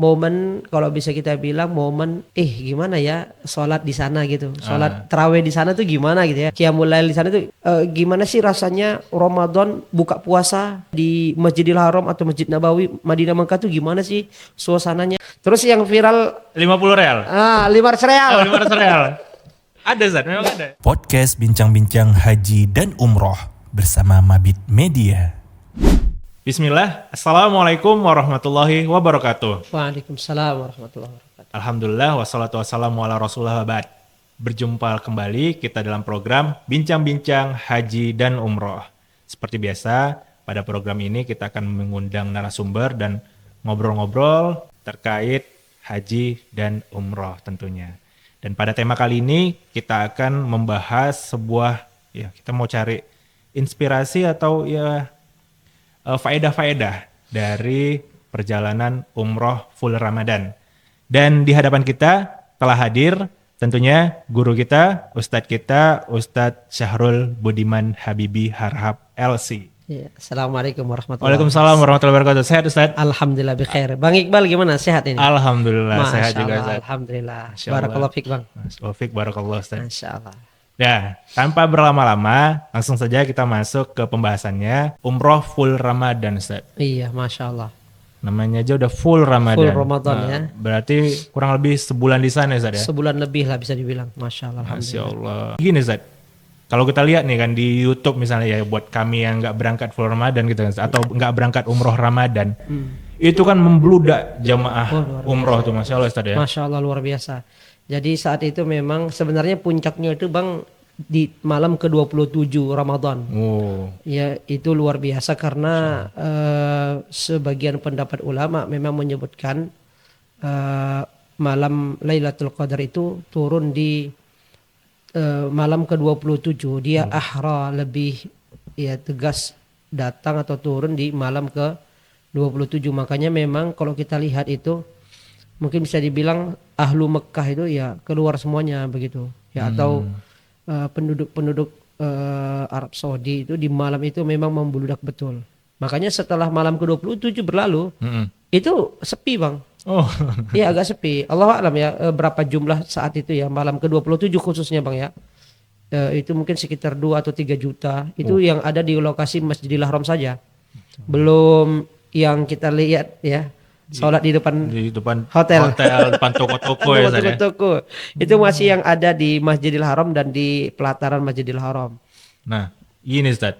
momen, kalau bisa kita bilang momen gimana ya sholat di sana gitu, sholat tarawih di sana tuh gimana gitu ya, qiyamul lail di sana tuh gimana sih rasanya Ramadan buka puasa di Masjidil Haram atau Masjid Nabawi Madinah Mekah tuh gimana sih suasananya. Terus yang viral 50 real. 500 real. 500 real. Ada Zat, memang ada. Podcast Bincang-Bincang Haji dan Umroh bersama Mabit Media. Bismillah, Assalamualaikum warahmatullahi wabarakatuh. Waalaikumsalam warahmatullahi wabarakatuh. Alhamdulillah, wassalatu wassalamu ala rasulullah ba'd. Berjumpa kembali kita dalam program Bincang-Bincang Haji dan Umroh. Seperti biasa, pada program ini kita akan mengundang narasumber dan ngobrol-ngobrol terkait haji dan umroh tentunya. Dan pada tema kali ini kita akan membahas sebuah, kita mau cari inspirasi atau faedah-faedah dari perjalanan umroh full Ramadan. Dan di hadapan kita telah hadir tentunya guru kita, Ustadz Syahrul Budiman Habibi Harhab LC. Ya, Assalamualaikum warahmatullahi wabarakatuh. Waalaikumsalam warahmatullahi wabarakatuh. Sehat Ustadz? Alhamdulillah bikhair. Bang Iqbal gimana, sehat ini? Alhamdulillah Masya sehat juga Allah, Ustadz. alhamdulillah. Masya Allah. Barakallahu fiik Bang. Barakallah Ustadz. Masya Allah. Ya, tanpa berlama-lama, langsung saja kita masuk ke pembahasannya. Umroh full Ramadan, Ustaz. Iya, Masya Allah. Namanya aja udah full Ramadan. Full Ramadan ya. Berarti kurang lebih sebulan di sana, Ustaz ya? Sebulan lebih lah bisa dibilang. Masya Allah. Masya Allah. Gini, Ustaz. Kalau kita lihat nih kan di YouTube misalnya ya, buat kami yang nggak berangkat full Ramadan gitu kan, atau nggak berangkat umroh Ramadan, itu kan membludak jamaah umroh tuh, Masya Allah, Ustaz ya? Masya Allah, luar biasa. Jadi saat itu memang sebenarnya puncaknya itu Bang di malam ke-27 Ramadan. Oh. Ya itu luar biasa karena sebagian pendapat ulama memang menyebutkan malam Lailatul Qadar itu turun di malam ke-27. Dia ahra lebih tegas datang atau turun di malam ke-27. Makanya memang kalau kita lihat itu mungkin bisa dibilang ahlu Mekah itu ya keluar semuanya begitu ya, atau penduduk-penduduk Arab Saudi itu di malam itu memang membludak betul. Makanya setelah malam ke-27 berlalu itu sepi Bang. Oh. Iya agak sepi. Allahu a'lam ya berapa jumlah saat itu ya, malam ke-27 khususnya Bang ya. Itu mungkin sekitar 2 atau 3 juta. Itu yang ada di lokasi Masjidil Haram saja. Belum yang kita lihat ya. Sholat di depan hotel, depan toko-toko ya, Ustaz ya? Toko. Itu masih yang ada di Masjidil Haram dan di pelataran Masjidil Haram. Nah, gini Ustaz.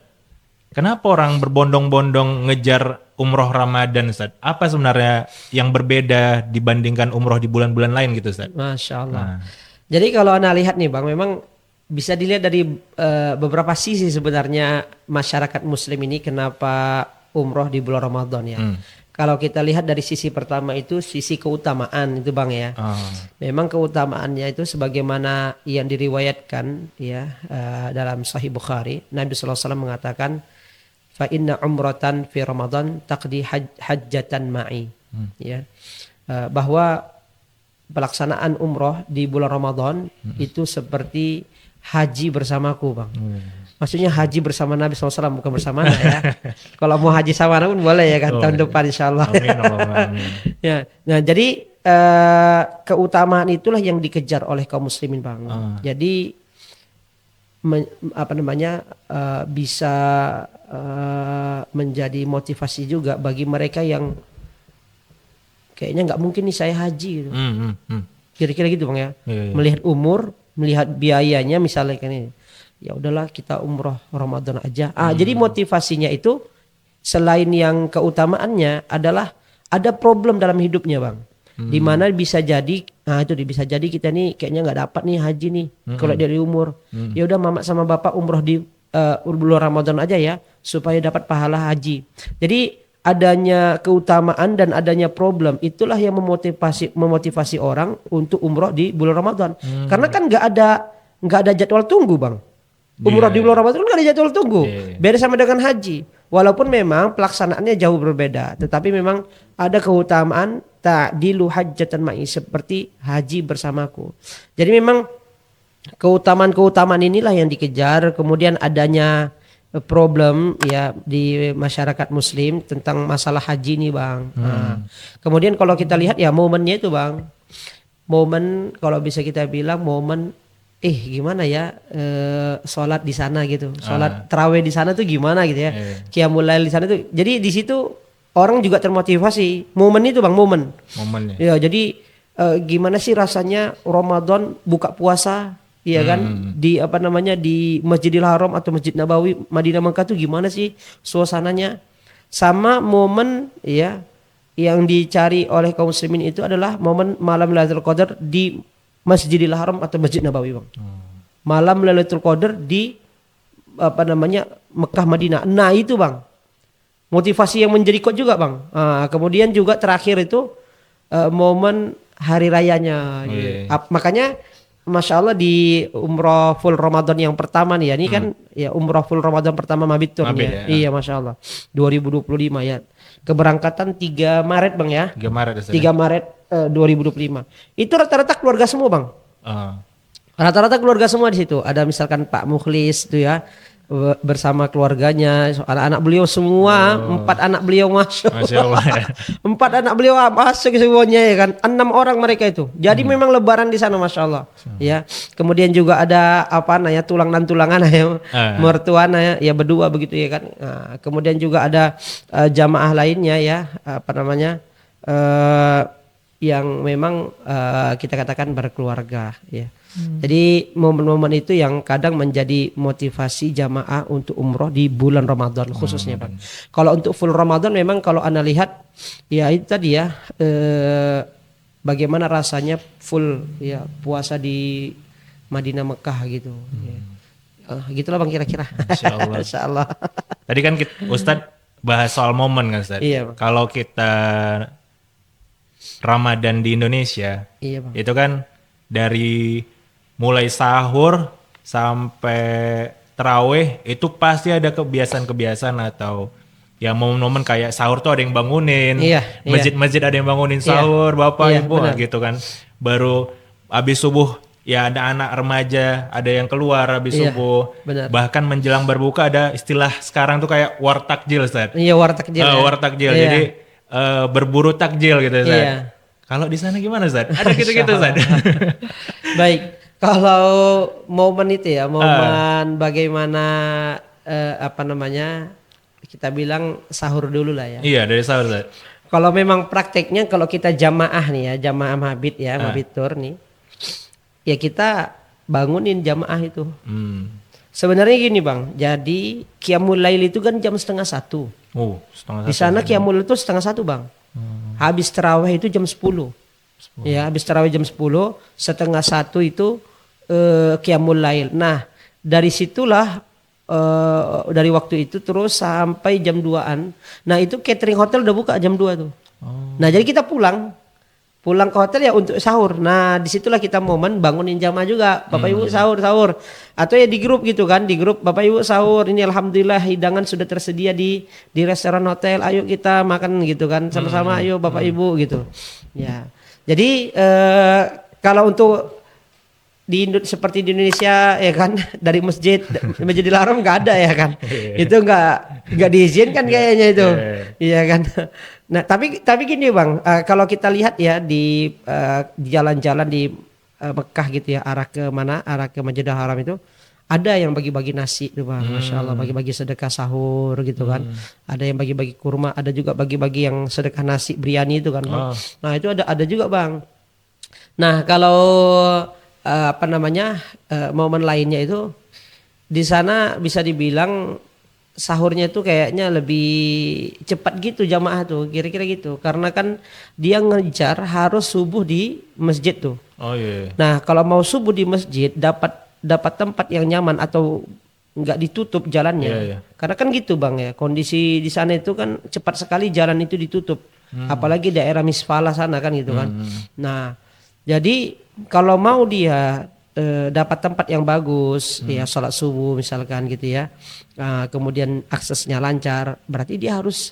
Kenapa orang berbondong-bondong ngejar umroh Ramadan, Ustaz? Apa sebenarnya yang berbeda dibandingkan umroh di bulan-bulan lain gitu, Ustaz? Masya Allah. Jadi kalau Anda lihat nih Bang, memang bisa dilihat dari beberapa sisi sebenarnya masyarakat muslim ini kenapa umroh di bulan Ramadan ya. Kalau kita lihat dari sisi pertama itu sisi keutamaan itu Bang ya. Memang keutamaannya itu sebagaimana yang diriwayatkan ya dalam Sahih Bukhari, Nabi SAW mengatakan fa inna umratan fi Ramadan taqdi hajjatan ma'i. Ya. Bahwa pelaksanaan umroh di bulan Ramadan itu seperti haji bersamaku Bang. Maksudnya haji bersama Nabi SAW, bukan bersama Anda ya. Kalau mau haji sama Anda pun boleh ya kan, tahun depan insya Allah. Amin. Ya, nah jadi keutamaan itulah yang dikejar oleh kaum muslimin Bang. Jadi bisa menjadi motivasi juga bagi mereka yang kayaknya nggak mungkin nih saya haji gitu. Kira-kira gitu Bang ya. Melihat umur, melihat biayanya misalnya kan ini. Ya udahlah kita umroh Ramadan aja. Jadi motivasinya itu selain yang keutamaannya adalah ada problem dalam hidupnya Bang. Di mana bisa jadi, bisa jadi kita nih kayaknya nggak dapat nih haji nih kalau dari umur. Ya udah mama sama bapak umroh di bulan Ramadan aja ya supaya dapat pahala haji. Jadi adanya keutamaan dan adanya problem itulah yang memotivasi orang untuk umroh di bulan Ramadan. Karena kan nggak ada jadwal tunggu Bang. Umroh di bulan Ramadan nggak ada jadwal tunggu. Beda sama dengan haji. Walaupun memang pelaksanaannya jauh berbeda, tetapi memang ada keutamaan ta'dilu hajjatan ma'i, seperti haji bersamaku. Jadi memang keutamaan-keutamaan inilah yang dikejar. Kemudian adanya problem ya di masyarakat muslim tentang masalah haji nih Bang. Nah, kemudian kalau kita lihat ya momennya itu Bang. Momen kalau bisa kita bilang momen gimana ya sholat di sana gitu. Sholat tarawih di sana tuh gimana gitu ya. Qiyamul lail di sana tuh. Jadi di situ orang juga termotivasi. Momen itu Bang, momennya. Ya, jadi gimana sih rasanya Ramadan buka puasa iya kan di di Masjidil Haram atau Masjid Nabawi Madinah Mekah tuh gimana sih suasananya, sama momen ya yang dicari oleh kaum muslimin itu adalah momen malam Lailatul Qadar di Masjidil Haram atau Masjid Nabawi Bang. Malam Lailatul Qadar di Mekah Madinah. Nah itu Bang motivasi yang menjadi kuat juga Bang. Kemudian juga terakhir itu momen hari rayanya gitu. Makanya Masya Allah di umroh full Ramadan yang pertama nih ya, ini kan ya umroh full Ramadan pertama Mabit Tour ya. Iya Masya Allah 2025 ya. Keberangkatan 3 Maret Bang ya. 3 Maret. 3 Maret 2025. Itu rata-rata keluarga semua Bang. Rata-rata keluarga semua di situ. Ada misalkan Pak Mukhlis itu ya bersama keluarganya, anak-anak beliau semua, 4 anak beliau masuk. Masya Allah ya. 4 anak beliau masuk semuanya ya kan, 6 orang mereka itu. Jadi memang lebaran di sana Masya Allah. Ya. Kemudian juga ada tulang dan tulangan ya, mertuanya ya berdua begitu ya kan. Nah, kemudian juga ada jamaah lainnya ya, yang memang kita katakan berkeluarga ya. Jadi momen-momen itu yang kadang menjadi motivasi jamaah untuk umroh di bulan Ramadan khususnya Bang. Kalau untuk full Ramadan memang kalau Anda lihat ya itu tadi ya bagaimana rasanya full ya puasa di Madinah Mekah gitu. Gitulah Bang kira-kira. Insya Allah. Tadi kan Ustadz bahas soal momen kan Ustadz. Iya, Bang. Kalau kita Ramadan di Indonesia, iya, Bang. itu kan dari mulai sahur sampai tarawih itu pasti ada kebiasaan-kebiasaan atau ya momen-momen kayak sahur tuh ada yang bangunin, masjid-masjid ada yang bangunin sahur, bapak ibu gitu kan. Baru habis subuh ya ada anak remaja, ada yang keluar habis subuh. Benar. Bahkan menjelang berbuka ada istilah sekarang tuh kayak war takjil Ustaz. Iya war takjil. War takjil. Jadi berburu takjil gitu Ustaz. Kalau di sana gimana Ustaz? Ada gitu-gitu Ustaz. Baik. Kalau momen itu ya, momen bagaimana kita bilang sahur dulu lah ya. Iya dari sahur Ustaz. Kalau memang prakteknya kalau kita jamaah nih ya, jamaah Mabit ya, Mabit Tour nih. Ya kita bangunin jamaah itu. Sebenarnya gini Bang, jadi Qiyamul Lail itu kan jam 12:30. Di sana Qiyamul Lail itu 12:30 Bang. Habis tarawih itu jam 10. Ya, habis tarawih jam 10, 12:30 itu Qiyamul Lail. Nah, dari situlah dari waktu itu terus sampai jam 2-an. Nah, itu catering hotel udah buka jam 2 tuh. Nah, jadi kita pulang ke hotel ya untuk sahur. Nah, disitulah kita momen bangunin jamaah juga. Bapak Ibu sahur. Atau ya di grup gitu kan, di grup Bapak Ibu sahur. Ini alhamdulillah hidangan sudah tersedia di restoran hotel. Ayo kita makan gitu kan sama-sama. Ayo Bapak Ibu gitu. Ya. Jadi kalau untuk seperti di Indonesia ya kan dari Masjidil Haram nggak ada ya kan. Itu nggak diizinkan kayaknya itu. Iya kan. Nah, tapi gini Bang, kalau kita lihat ya di jalan-jalan di Mekah gitu ya, arah ke mana? Arah ke Masjidil Haram itu ada yang bagi-bagi nasi tuh Bang. Masya Allah, bagi-bagi sedekah sahur gitu kan. Ada yang bagi-bagi kurma, ada juga bagi-bagi yang sedekah nasi biryani itu kan Bang. Nah, itu ada juga Bang. Nah, kalau momen lainnya itu di sana bisa dibilang sahurnya itu kayaknya lebih cepat gitu jamaah tuh, kira-kira gitu. Karena kan dia ngejar harus subuh di masjid tuh. Nah, kalau mau subuh di masjid dapat tempat yang nyaman atau nggak ditutup jalannya. Karena kan gitu Bang ya, kondisi di sana itu kan cepat sekali jalan itu ditutup. Apalagi daerah Misfalah sana kan gitu kan. Nah, jadi kalau mau dia dapat tempat yang bagus ya sholat subuh misalkan gitu ya, kemudian aksesnya lancar, berarti dia harus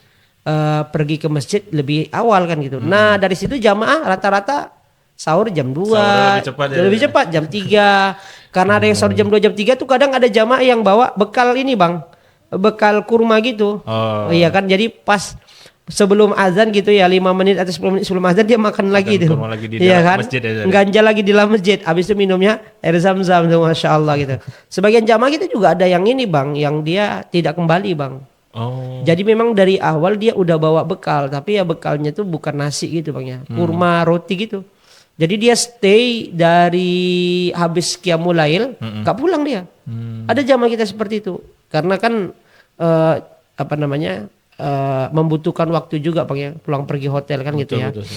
pergi ke masjid lebih awal kan gitu. Nah dari situ jamaah rata-rata sahur jam 2, lebih cepat jam 3, karena ada yang sahur jam 2 jam 3 tuh kadang ada jamaah yang bawa bekal ini Bang, bekal kurma gitu. Oh. Iya kan, jadi pas sebelum azan gitu ya, 5 menit atau 10 menit sebelum azan dia makan lagi itu. kurma lagi di Iya dalam kan? masjid ya, Zat? Ganja lagi di dalam masjid. Habis itu minumnya air zam-zam tuh, Masya Allah gitu. Sebagian jamaah kita juga ada yang ini Bang, yang dia tidak kembali Bang. Oh. Jadi memang dari awal dia udah bawa bekal, tapi ya bekalnya tuh bukan nasi gitu Bang ya, kurma, roti gitu. Jadi dia stay dari habis Qiyamul Lail, gak pulang dia. Ada jamaah kita seperti itu. Karena kan membutuhkan waktu juga Bang ya, pulang pergi hotel kan gitu ya. Betul.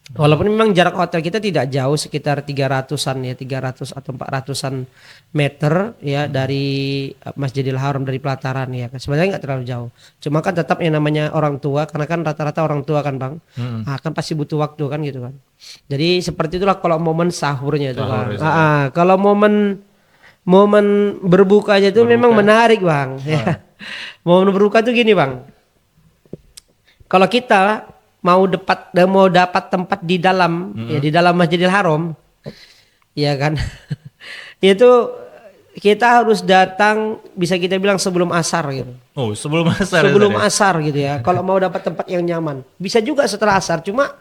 Walaupun memang jarak hotel kita tidak jauh, sekitar 300-an ya, 300 atau 400-an meter ya dari Masjidil Haram, dari pelataran ya. Sebenarnya nggak terlalu jauh. Cuma kan tetap yang namanya orang tua, karena kan rata-rata orang tua kan Bang, kan pasti butuh waktu kan gitu kan. Jadi seperti itulah kalau momen sahurnya itu Bang. Kalau momen berbukanya itu memang menarik Bang. Ya. Momen berbuka tuh gini Bang. Kalau kita mau dapat tempat di dalam ya, di dalam Masjidil Haram, ya kan, itu kita harus datang, bisa kita bilang sebelum asar gitu. Oh, sebelum asar. Sebelum asar gitu ya. Kalau mau dapat tempat yang nyaman, bisa juga setelah asar. Cuma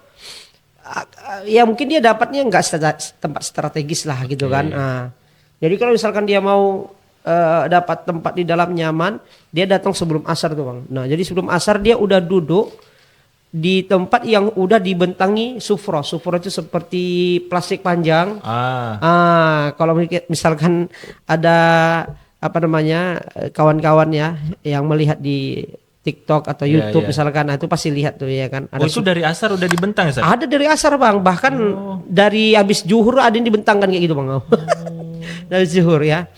ya mungkin dia dapatnya nggak tempat strategis lah gitu kan. Nah, jadi kalau misalkan dia mau dapat tempat di dalam nyaman, dia datang sebelum asar tuh Bang. Nah, jadi sebelum asar dia udah duduk di tempat yang udah dibentangi sufro. Sufro itu seperti plastik panjang. Kalau misalkan ada kawan-kawan ya yang melihat di TikTok atau YouTube misalkan, itu pasti lihat tuh ya kan. Ada itu dari asar udah dibentang ya? Ada dari asar Bang, bahkan dari habis zuhur ada yang dibentangkan kayak gitu Bang. Dari zuhur ya.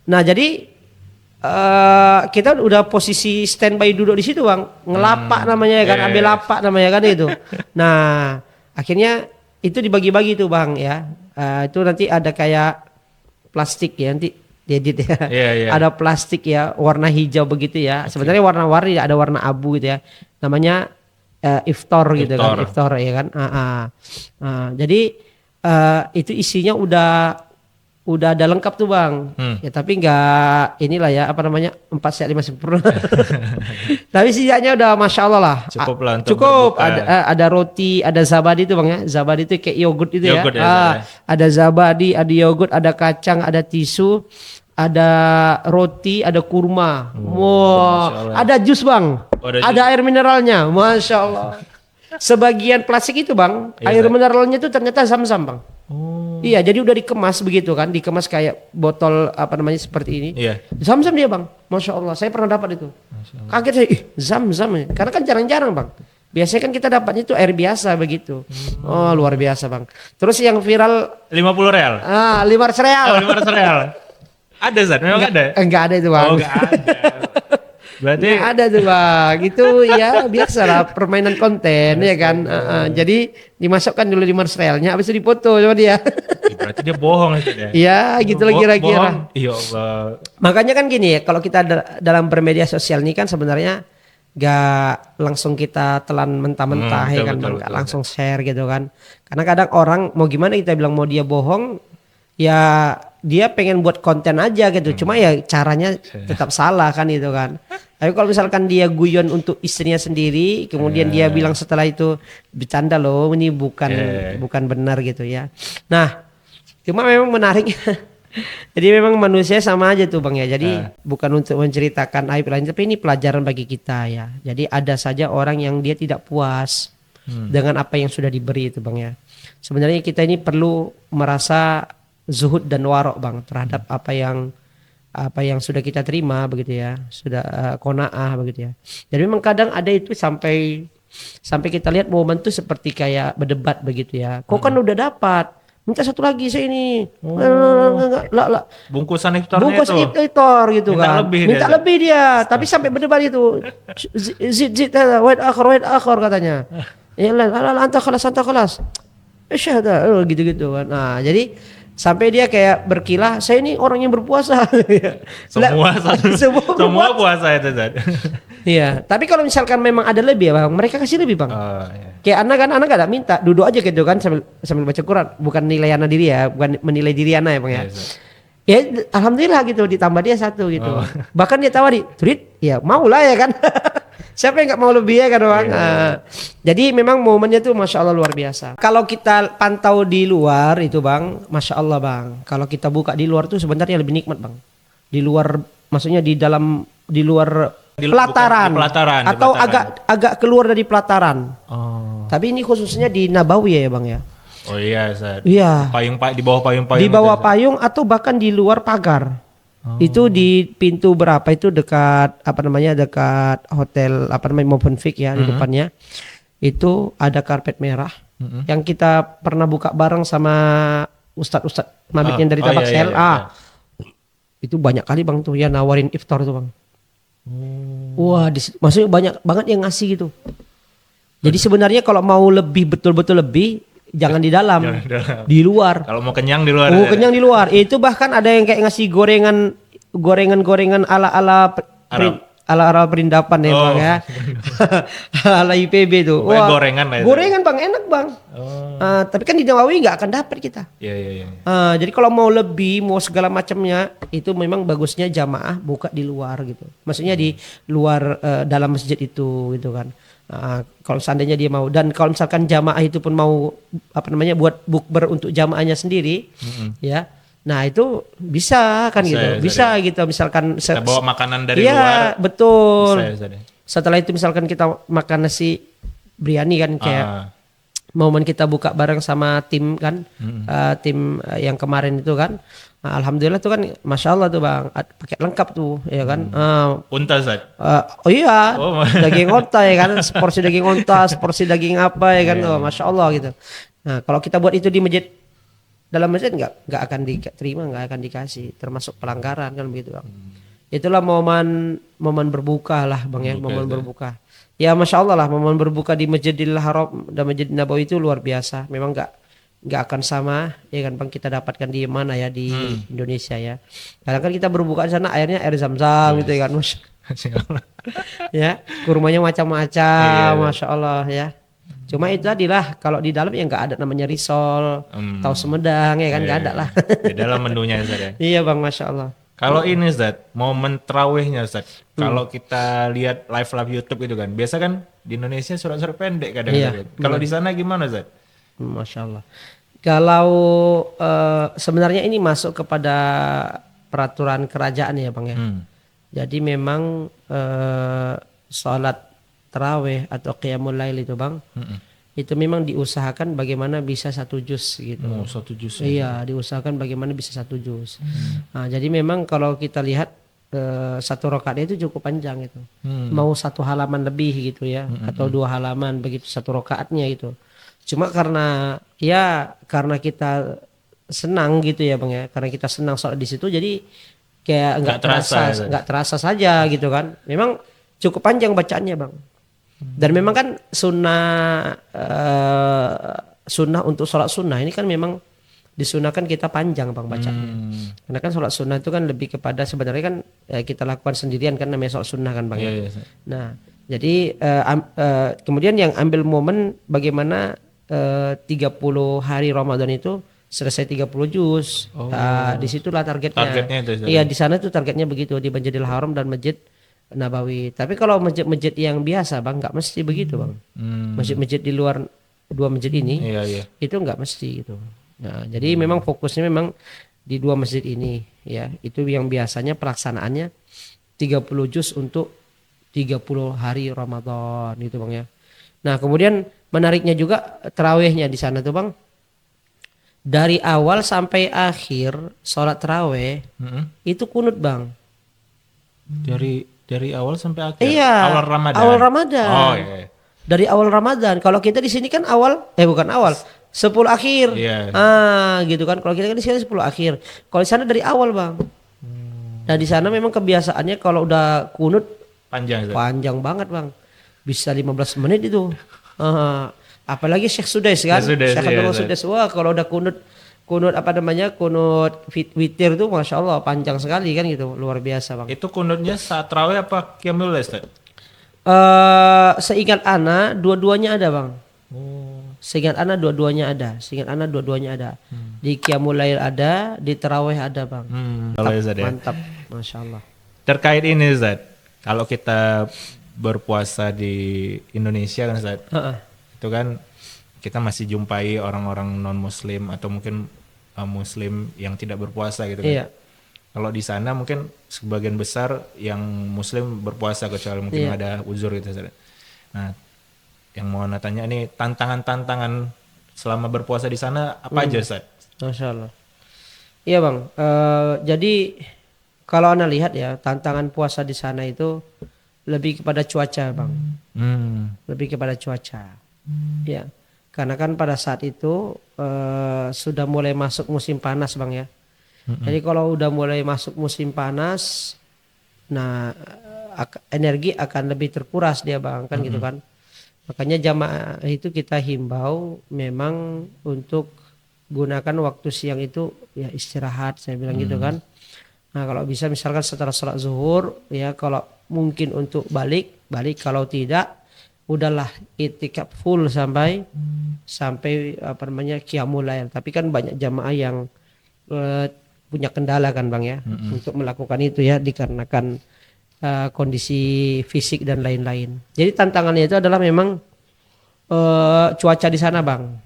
Nah jadi kita udah posisi standby duduk di situ Bang, ngelapak namanya ya kan, ambil lapak namanya kan itu. Nah akhirnya itu dibagi-bagi tuh Bang ya. Itu nanti ada kayak plastik ya, nanti diedit ya. Ada plastik ya warna hijau begitu ya. Sebenarnya warna-warni, ada warna abu gitu ya. Namanya iftar gitu kan, iftar ya kan. Jadi itu isinya udah ada lengkap tuh Bang. Ya tapi enggak inilah ya 4 sehat 5 sempurna. Tapi sisanya udah Masya Allah lah. Cukup lah. Cukup. Ada roti, ada zabadi tuh Bang ya. Zabadi itu kayak yogurt itu ya. Ada zabadi, ada yogurt, ada kacang, ada tisu, ada roti, ada kurma. Ada jus Bang. Ada air mineralnya. Masya Allah. Sebagian plastik itu Bang, air mineralnya itu ternyata zam-zam Bang. Iya, jadi udah dikemas begitu kan, dikemas kayak botol seperti ini. Zam-zam dia Bang, Masya Allah. Saya pernah dapat itu. Kaget saya, zam-zam ya. Karena kan jarang-jarang Bang. Biasanya kan kita dapatnya itu air biasa begitu. Oh luar biasa Bang. Terus yang viral 50 real. 500 real. 500 real. Ada Zat, memang ada? Enggak ada itu Bang. Oh enggak ada. Berarti ada tuh Bang, itu ya biasa lah permainan konten ya kan. Jadi dimasukkan dulu di materialnya, habis itu dipoto sama dia. Berarti dia bohong itu ya. Iya, gitu lah kira-kira. Iya Allah. Makanya kan gini ya, kalau kita dalam bermedia sosial ini kan sebenarnya gak langsung kita telan mentah-mentah ya kan, Bang, gak langsung share gitu kan. Karena kadang orang mau gimana kita bilang mau dia bohong, ya dia pengen buat konten aja gitu. Cuma ya caranya tetap salah kan itu kan. Tapi kalau misalkan dia guyon untuk istrinya sendiri, kemudian dia bilang setelah itu bercanda loh, ini bukan benar gitu ya. Nah, cuma memang menarik. Jadi memang manusia sama aja tuh Bang ya. Jadi bukan untuk menceritakan aib lain, tapi ini pelajaran bagi kita ya. Jadi ada saja orang yang dia tidak puas dengan apa yang sudah diberi itu Bang ya. Sebenarnya kita ini perlu merasa zuhud dan warok Bang terhadap apa yang sudah kita terima begitu ya, sudah qanaah begitu ya. Jadi memang kadang ada itu sampai kita lihat momen tuh seperti kayak berdebat begitu ya. Kok kan udah dapat, minta satu lagi saya ini. Lah. Bungkusan iftarnya bungkus itu. iftar gitu kan. Minta dia. lebih dia, tapi sampai berdebat itu. Zid wait akhir katanya. Ya lah anta kelas. Syahada gitu kan. Nah, jadi sampai dia kayak berkilah, saya ini orang yang berpuasa. Semua puasa itu Zat. Iya, tapi kalau misalkan memang ada lebih ya Bang, mereka kasih lebih Bang. Kayak anak gak ada minta, duduk aja gitu kan sambil baca Quran. Bukan nilai anak diri ya, bukan menilai diri anak ya Bang ya. Ya alhamdulillah gitu, ditambah dia 1 gitu. Bahkan dia tawari, "Turit, ya mau lah ya kan." Siapa yang nggak mau lebih ya kan Bang? Jadi memang momennya tuh Masya Allah luar biasa. Kalau kita pantau di luar itu Bang, Masya Allah Bang. Kalau kita buka di luar tuh sebenarnya lebih nikmat Bang. Di luar, maksudnya di luar pelataran, di pelataran atau agak keluar dari pelataran. Tapi ini khususnya di Nabawi ya Bang ya. Oh iya, Ustaz. Iya. Di bawah payung-payung. Di bawah payung atau bahkan di luar pagar. Itu di pintu berapa itu dekat dekat hotel Movenpick ya di depannya. Itu ada karpet merah yang kita pernah buka bareng sama Ustadz Mabit yang dari Tabaksel. Itu banyak kali Bang tuh ya nawarin iftar tuh Bang. Wah, maksudnya banyak banget yang ngasih gitu. Jadi sebenarnya kalau mau lebih betul-betul lebih jangan di dalam, di luar. Kalau mau kenyang di luar. Kenyang di luar. Itu bahkan ada yang kayak ngasih gorengan ala perindapan ya Bang ya. Ala IPB tuh. Wah, gorengan lah itu. Gorengan Bang, enak Bang. Tapi kan di Nawawi nggak akan dapat kita. Iya. Jadi kalau mau lebih, mau segala macamnya, itu memang bagusnya jamaah buka di luar gitu. Maksudnya di luar dalam masjid itu gitu kan. Kalau seandainya dia mau, dan kalau misalkan jamaah itu pun mau buat bukber untuk jamaahnya sendiri, ya. Nah itu bisa kan bisa gitu misalkan kita bawa makanan dari luar. Iya betul. Bisa. Setelah itu misalkan kita makan nasi biryani kan kayak momen kita buka bareng sama tim kan, tim yang kemarin itu kan. Alhamdulillah tuh kan, Masya Allah tuh Bang, pakai lengkap tuh ya kan. Unta Zat. Oh iya, daging onta ya kan, seporsi daging onta, seporsi daging apa ya kan, Masya Allah gitu. Nah kalau kita buat itu di masjid, dalam masjid nggak akan diterima, nggak akan dikasih, termasuk pelanggaran kan begitu Bang. Itulah momen berbuka lah Bang ya, momen berbuka. Ya Masya Allah lah, momen berbuka di Masjidil Haram dan Masjid Nabawi itu luar biasa. Memang nggak akan sama ya kan Bang, kita dapatkan di mana ya di Indonesia ya. Kadang kan kita berbuka di sana airnya air zam-zam gitu ya kan. Ya, kurmanya macam-macam, Masya Allah ya. Cuma itu tadilah, kalau di dalam ya nggak ada namanya risol, tahu Sumedang ya kan, nggak ada lah. Di dalam menunya Zat ya. Iya Bang, Masya Allah. Kalau ini Zat, momen terawihnya Zat, kalau kita lihat live YouTube itu kan, biasa kan di Indonesia surat-surat pendek kadang-kadang. Kalau di sana gimana Zat? Masya Allah. Kalau sebenarnya ini masuk kepada peraturan kerajaan ya Bang ya. Jadi memang sholat tarawih atau qiyamul lail itu Bang, itu memang diusahakan bagaimana bisa 1 juz gitu. 1 juz. Iya, diusahakan bagaimana bisa 1 juz. Nah, jadi memang kalau kita lihat 1 rakaatnya itu cukup panjang itu. Mau 1 halaman lebih gitu ya, atau 2 halaman begitu 1 rakaatnya itu. Cuma karena kita senang gitu ya Bang ya, karena kita senang sholat di situ, jadi kayak nggak terasa saja gitu kan. Memang cukup panjang bacaannya Bang. Dan memang kan sunnah untuk sholat sunnah ini kan memang disunahkan kita panjang Bang bacanya. Karena kan sholat sunnah itu kan lebih kepada sebenarnya kan kita lakukan sendirian kan, namanya sholat sunnah kan Bang. Nah jadi kemudian yang ambil momen bagaimana 30 hari Ramadan itu selesai 30 juz. Di situlah targetnya itu. Iya di sana tuh targetnya begitu, di Masjidil Haram dan Masjid Nabawi. Tapi kalau masjid-masjid yang biasa Bang nggak mesti begitu Bang. Masjid-masjid di luar 2 masjid ini itu nggak mesti gitu. Nah, jadi memang fokusnya memang di 2 masjid ini ya. Itu yang biasanya pelaksanaannya 30 juz untuk 30 hari Ramadan gitu Bang ya. Nah, kemudian menariknya juga tarawihnya di sana tuh Bang. Dari awal sampai akhir sholat tarawih itu kunut Bang. Dari awal sampai akhir. Iya. Awal Ramadan. Awal Ramadan. Oh iya. Dari awal Ramadan. Kalau kita di sini kan bukan awal, 10 akhir. Iya. Gitu kan. Kalau kita kan di sini 10 akhir. Kalau di sana dari awal Bang. Nah di sana memang kebiasaannya kalau udah kunut panjang banget Bang. Bisa 15 menit itu. Apalagi Syekh Sudais kan. Syekh Abdullah Sudais. Wah kalau udah kunut witir tuh Masya Allah panjang sekali kan gitu, luar biasa Bang. Itu kunutnya saat tarawih apa qiyamul lail Ustaz? Seingat ana dua-duanya ada Bang. Seingat ana dua-duanya ada. Di Qiyamul Lail ada, di Tarawih ada bang. Kalau ya, Zat, ya. Mantap, Masya Allah. Terkait ini Zat, kalau kita berpuasa di Indonesia kan Zat, itu kan kita masih jumpai orang-orang non muslim atau mungkin muslim yang tidak berpuasa gitu kan. Iya. Kalau di sana mungkin sebagian besar yang muslim berpuasa kecuali mungkin ada uzur gitu Zat. Nah, yang mau Ana tanya ini tantangan-tantangan selama berpuasa di sana apa aja Zat? Masya Allah. Iya bang. Jadi kalau Ana lihat ya tantangan puasa di sana itu lebih kepada cuaca bang. Lebih kepada cuaca. Ya. Karena kan pada saat itu sudah mulai masuk musim panas bang ya. Jadi kalau udah mulai masuk musim panas, nah energi akan lebih terkuras dia bang kan gitu kan. Makanya jamaah itu kita himbau memang untuk gunakan waktu siang itu ya istirahat saya bilang gitu kan. Nah kalau bisa misalkan setelah sholat zuhur ya kalau mungkin untuk balik kalau tidak udahlah itikaf full sampai apa namanya Qiyamul Lail. Tapi kan banyak jamaah yang punya kendala kan bang ya untuk melakukan itu ya dikarenakan kondisi fisik dan lain-lain. Jadi tantangannya itu adalah memang cuaca di sana bang.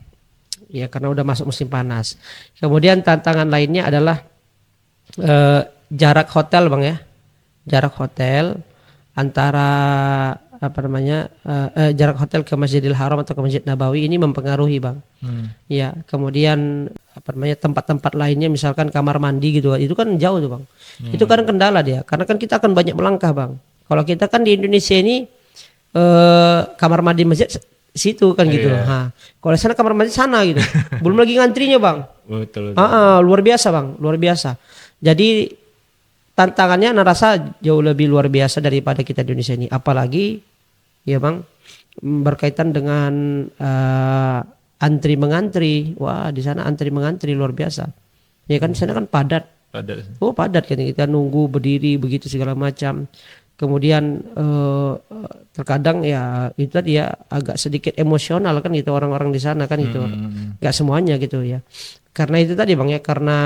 Ya karena udah masuk musim panas. Kemudian tantangan lainnya adalah jarak hotel bang ya. Jarak hotel antara apa namanya jarak hotel ke Masjidil Haram atau ke Masjid Nabawi ini mempengaruhi bang. Ya kemudian apa namanya tempat-tempat lainnya misalkan kamar mandi gitu itu kan jauh tuh bang. Itu kan kendala dia karena kan kita akan banyak melangkah bang. Kalau kita kan di Indonesia ini kamar mandi masjid situ kan gitu. Nah, kalau sana kamar mandi sana gitu. Belum lagi ngantrinya bang. Betul. Luar biasa bang, luar biasa. Jadi tantangannya Ana rasa jauh lebih luar biasa daripada kita di Indonesia ini. Apalagi ya bang berkaitan dengan antri mengantri. Wah di sana antri mengantri luar biasa. Ya kan di sana kan padat. Padat kan kita nunggu berdiri begitu segala macam. Kemudian terkadang ya itu tadi ya agak sedikit emosional kan gitu orang-orang di sana kan itu. Gak semuanya gitu ya. Karena itu tadi bang ya karena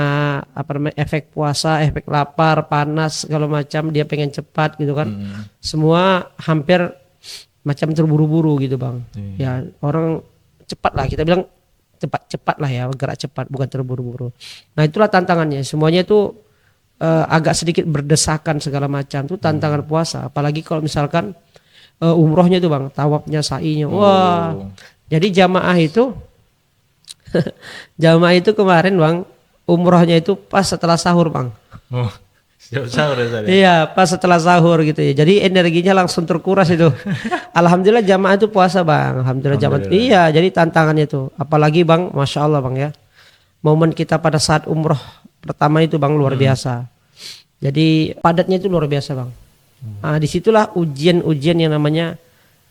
apa namanya efek puasa, efek lapar, panas segala macam dia pengen cepat gitu kan. Semua hampir macam terburu-buru gitu bang. Ya orang cepat lah kita bilang cepat lah ya gerak cepat bukan terburu-buru. Nah itulah tantangannya semuanya itu agak sedikit berdesakan segala macam tuh tantangan puasa. Apalagi kalau misalkan umrohnya tuh bang tawafnya sa'inya. Wah jadi jamaah itu jamaah itu kemarin bang umrohnya itu pas setelah sahur bang. Sahur ya? Iya pas setelah sahur gitu ya. Jadi energinya langsung terkuras itu. Alhamdulillah jamaah itu puasa bang. Alhamdulillah jamaah. Iya jadi tantangannya itu. Apalagi bang, masya Allah bang ya. Momen kita pada saat umroh pertama itu bang luar biasa. Jadi padatnya itu luar biasa bang. Nah, disitulah ujian-ujian yang namanya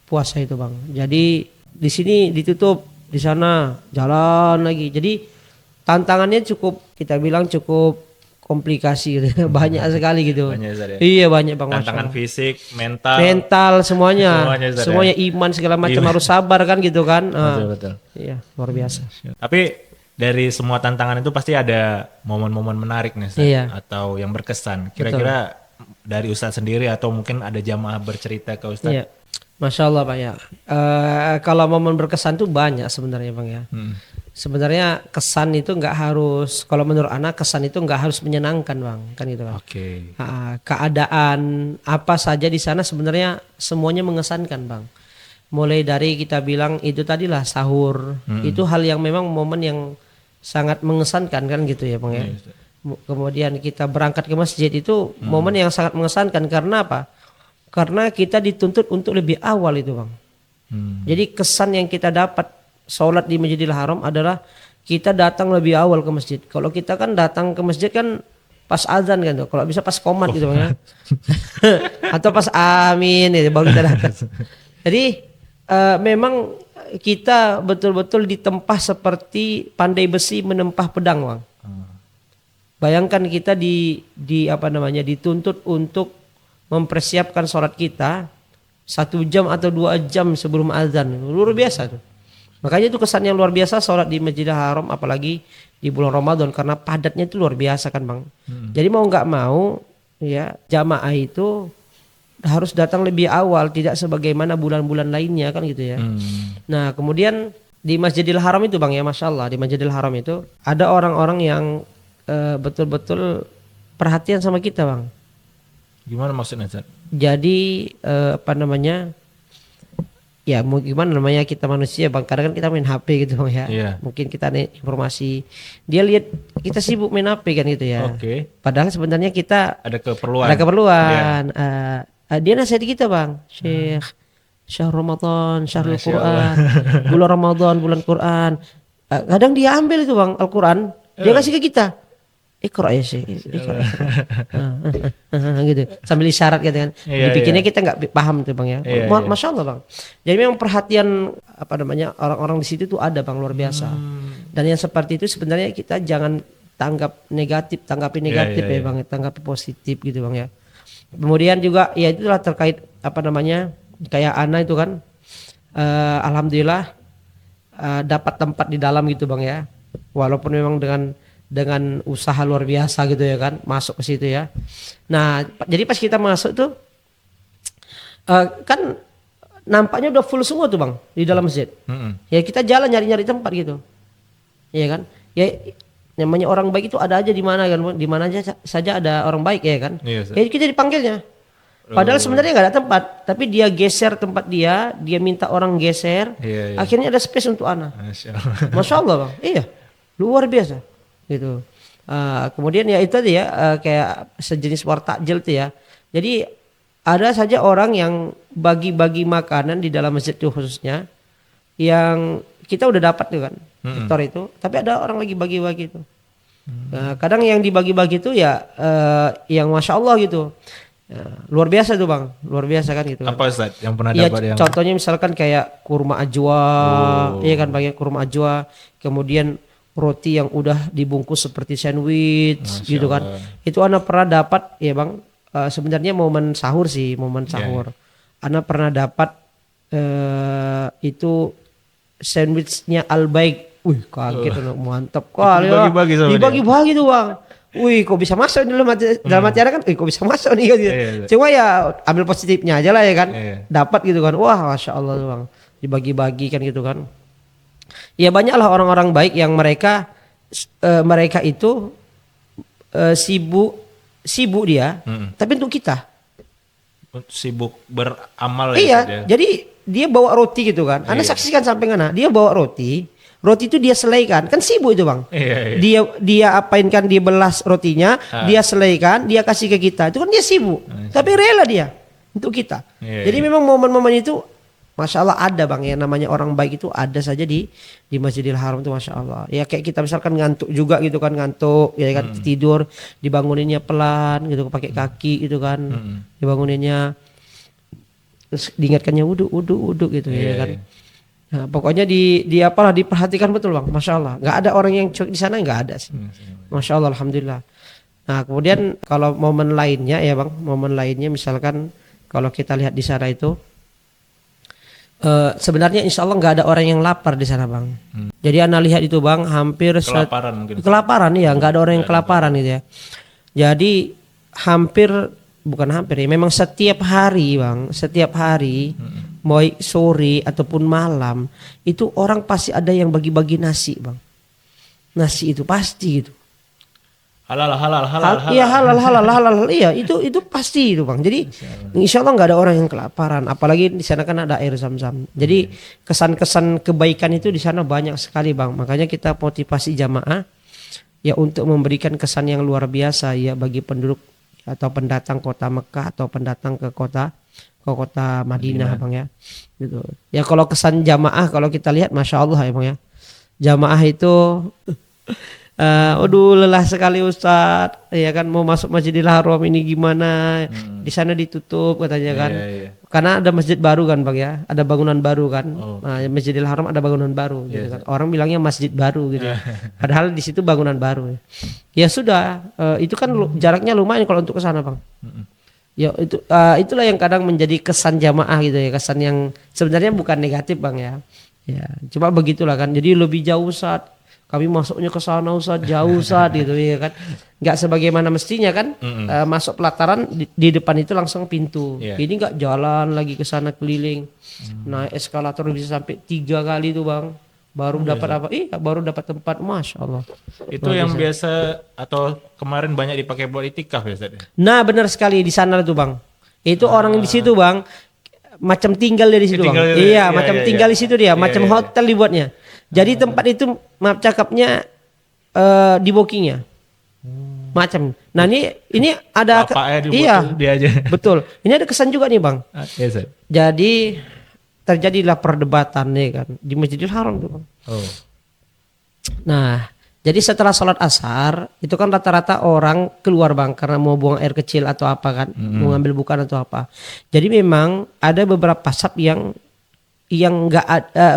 puasa itu bang. Jadi di sini ditutup, di sana jalan lagi. Jadi tantangannya cukup kita bilang cukup komplikasi gitu. Banyak sekali gitu. Banyak, iya banyak bang. Tantangan fisik, mental semuanya iman segala macam harus sabar kan gitu kan. Betul. Iya luar biasa. Tapi dari semua tantangan itu pasti ada momen-momen menarik nih Ustaz, atau yang berkesan. Kira-kira dari Ustaz sendiri atau mungkin ada jamaah bercerita ke Ustaz? Iya. Masya Allah Pak ya. Kalau momen berkesan tuh banyak sebenarnya Bang ya. Sebenarnya kesan itu nggak harus, kalau menurut anak kesan itu nggak harus menyenangkan Bang, kan gitu kan. Oke. Keadaan apa saja di sana sebenarnya semuanya mengesankan Bang. Mulai dari kita bilang itu tadilah sahur, itu hal yang memang momen yang sangat mengesankan kan gitu ya Bang ya. Kemudian kita berangkat ke masjid itu momen yang sangat mengesankan karena apa? Karena kita dituntut untuk lebih awal itu Bang. Jadi kesan yang kita dapat sholat di Masjidil Haram adalah kita datang lebih awal ke masjid. Kalau kita kan datang ke masjid kan pas azan kan tuh. Kalau bisa pas qomat gitu Bang ya. Atau pas amin itu baru kita datang. Jadi memang kita betul-betul ditempah seperti pandai besi menempah pedang Bang. Bayangkan kita di apa namanya dituntut untuk mempersiapkan sholat kita 1 jam atau 2 jam sebelum azan. Luar biasa tuh. Makanya itu kesannya luar biasa sholat di Masjidil Haram, apalagi di bulan Ramadan karena padatnya itu luar biasa kan Bang. Jadi mau nggak mau ya jamaah itu harus datang lebih awal, tidak sebagaimana bulan-bulan lainnya kan gitu ya. Nah kemudian di Masjidil Haram itu Bang ya, Masya Allah di Masjidil Haram itu ada orang-orang yang betul-betul perhatian sama kita Bang. Gimana maksudnya Ustaz? Jadi ya mau gimana namanya, kita manusia Bang, kadang kan kita main HP gitu Bang ya. Mungkin kita nih informasi, dia lihat kita sibuk main HP kan gitu ya. Padahal sebenarnya kita ada keperluan. Dia nasihat kita Bang, Syekh, syahr Ramadan, syahrul Quran, bulan Ramadan, bulan Quran. Kadang dia ambil itu Bang Al-Quran, dia kasih ke kita. Iqra ya sih, gitu sambil isyarat gitu kan. Dipikirnya kita nggak paham tuh Bang ya. Masya Allah Bang. Jadi memang perhatian orang-orang di situ tuh ada Bang, luar biasa. Dan yang seperti itu sebenarnya kita jangan tanggapi negatif ya Bang, tanggapi positif gitu Bang ya. Kemudian juga ya itulah terkait kayak Ana itu kan, alhamdulillah dapat tempat di dalam gitu Bang ya. Walaupun memang dengan usaha luar biasa gitu ya kan, masuk ke situ ya. Nah jadi pas kita masuk tuh kan nampaknya udah full semua tuh Bang di dalam masjid. Ya kita jalan nyari-nyari tempat gitu, ya kan. Ya namanya orang baik itu ada aja di mana kan, di mana aja saja ada orang baik ya kan. Ya kita dipanggilnya. Padahal sebenarnya nggak ada tempat, tapi dia geser tempat dia minta orang geser. Akhirnya ada space untuk Ana. Masya Allah Bang, iya luar biasa. Gitu. Kemudian ya itu tadi ya kayak sejenis wartajil tuh ya. Jadi ada saja orang yang bagi-bagi makanan di dalam masjid itu khususnya, yang kita udah dapat tuh kan iftar itu, tapi ada orang lagi bagi-bagi itu. Kadang yang dibagi-bagi itu ya yang Masya Allah gitu. Luar biasa tuh Bang, luar biasa kan gitu kan. Apa Ustaz yang pernah ya, dapat yang contohnya misalkan kayak kurma ajwa, iya kan, banyak kurma ajwa, kemudian roti yang udah dibungkus seperti sandwich gitu kan. Itu Ana pernah dapat ya Bang, sebenarnya momen sahur. Ana pernah dapat itu sandwichnya Al-Baik. Wih kaget, mantap kali ya. Dibagi-bagi tuh Bang. Wih kok bisa masuk dalam hati Ana kan, kok bisa masuk nih gitu. Cuma ya ambil positifnya aja lah ya kan. Dapat gitu kan. Wah Masya Allah tuh Bang, dibagi-bagi kan gitu kan. Ya banyaklah orang-orang baik yang mereka itu sibuk dia, tapi untuk kita sibuk beramal ya. Jadi dia bawa roti gitu kan. Anda saksikan sampai mana? Dia bawa roti itu dia selaikan, kan sibuk itu Bang. Dia apain kan, dia belas rotinya, dia selaikan, dia kasih ke kita. Itu kan dia sibuk, tapi rela dia untuk kita. Jadi memang momen-momen itu Masya Allah ada Bang, yang namanya orang baik itu ada saja di Masjidil Haram itu Masya Allah. Ya kayak kita misalkan ngantuk juga gitu kan, ya kan, tidur dibanguninnya pelan gitu, pakai kaki gitu kan, dibanguninnya, terus diingatkannya wudhu gitu ya kan. Nah, pokoknya diperhatikan betul Bang, Masya Allah. Nggak ada orang yang cuek di sana, nggak ada sih. Masya Allah, alhamdulillah. Nah kemudian kalau momen lainnya ya Bang, misalkan kalau kita lihat di sana itu, sebenarnya insya Allah nggak ada orang yang lapar di sana Bang. Jadi Ana lihat itu Bang, hampir kelaparan ya, nggak ada orang yang kelaparan gitu ya. Jadi memang setiap hari Bang, mau sore ataupun malam itu orang pasti ada yang bagi-bagi nasi Bang. Nasi itu pasti gitu. Halal. Iya halal. Iya itu pasti itu Bang. Jadi insya Allah nggak ada orang yang kelaparan. Apalagi di sana kan ada air zam-zam. Jadi kesan-kesan kebaikan itu di sana banyak sekali Bang. Makanya kita motivasi jamaah ya untuk memberikan kesan yang luar biasa ya bagi penduduk atau pendatang kota Mekah atau pendatang ke kota Madinah Bang ya. Gitu. Ya kalau kesan jamaah kalau kita lihat Masya Allah ya Bang ya. Jamaah itu lelah sekali Ustadz, ya kan, mau masuk Masjidil Haram ini gimana? Di sana ditutup katanya kan, karena ada masjid baru kan Bang ya, ada bangunan baru kan. Nah, Masjidil Haram ada bangunan baru, gitu kan. Orang bilangnya masjid baru gitu, padahal di situ bangunan baru. Ya sudah, itu kan jaraknya lumayan kalau untuk ke sana Bang. Ya itulah yang kadang menjadi kesan jamaah gitu ya, kesan yang sebenarnya bukan negatif Bang ya. Ya, coba begitulah kan. Jadi lebih jauh Ustaz. Kami masuknya ke sana Ustaz, jauh Ustaz gitu ya kan. Enggak sebagaimana mestinya kan. Masuk pelataran di depan itu langsung pintu. Iya. Ini enggak jalan lagi ke sana keliling. Naik eskalator bisa sampai 3 kali tuh Bang. Baru dapat apa? Iya, baru dapat tempat. Masya Allah. Itu yang biasa atau kemarin banyak dipakai buat itikaf ya Ustaz? Nah, benar sekali di sana tuh Bang. Itu orang di situ Bang. Macam tinggal dia di situ Bang. Tinggal Iya, macam tinggal di situ dia, macam hotel dibuatnya. Jadi tempat itu maaf cakapnya di bookingnya. Macam. Nah, ini ada iya. Dia aja. Betul. Ini ada kesan juga nih Bang. Iya, Ustaz. Jadi terjadilah perdebatan nih kan di Masjidil Haram tuh Bang. Oh. Nah, jadi setelah sholat asar itu kan rata-rata orang keluar Bang karena mau buang air kecil atau apa kan, mau ngambil bukaan atau apa. Jadi memang ada beberapa sab yang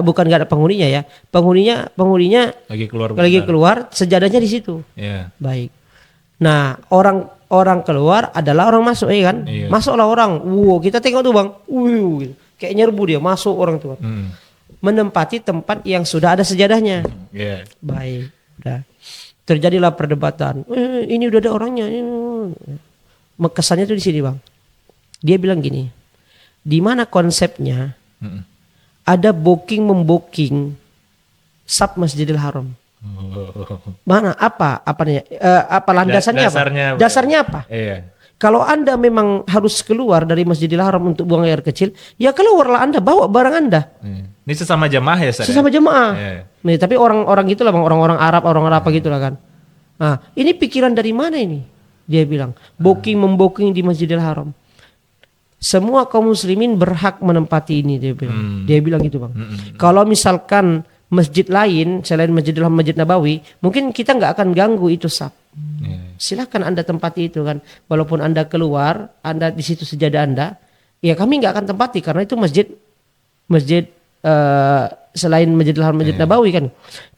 bukan nggak ada penghuninya ya, penghuninya lagi keluar sejadahnya di situ. Yeah. Baik. Nah orang keluar adalah orang masuk ya kan, masuklah orang. Kita tengok tuh Bang, gitu. Kayak nyerbu dia masuk orang tuh. Menempati tempat yang sudah ada sejadahnya. Yeah. Baik. Udah. Terjadilah perdebatan. Ini udah ada orangnya. Kesannya tuh di sini Bang. Dia bilang gini. Di mana konsepnya ada booking sub Masjidil Haram. Mana apa landasannya apa? Dasarnya apa? Iya. Kalau Anda memang harus keluar dari Masjidil Haram untuk buang air kecil, ya keluarlah Anda, bawa barang Anda. Ini sesama jemaah ya, Ustaz? Sesama jemaah. Yeah. Nih, tapi orang gitulah Bang, orang Arab apa gitulah kan. Nah, ini pikiran dari mana ini? Dia bilang, memboking di Masjidil Haram. Semua kaum muslimin berhak menempati ini, dia bilang. Dia bilang gitu Bang. Kalau misalkan masjid lain selain Masjidil Haram, Masjid Nabawi, mungkin kita nggak akan ganggu itu sab. Silahkan Anda tempati itu kan. Walaupun Anda keluar, Anda di situ sejadah Anda, ya kami nggak akan tempati karena itu masjid selain Masjidil Haram, Masjid Nabawi kan.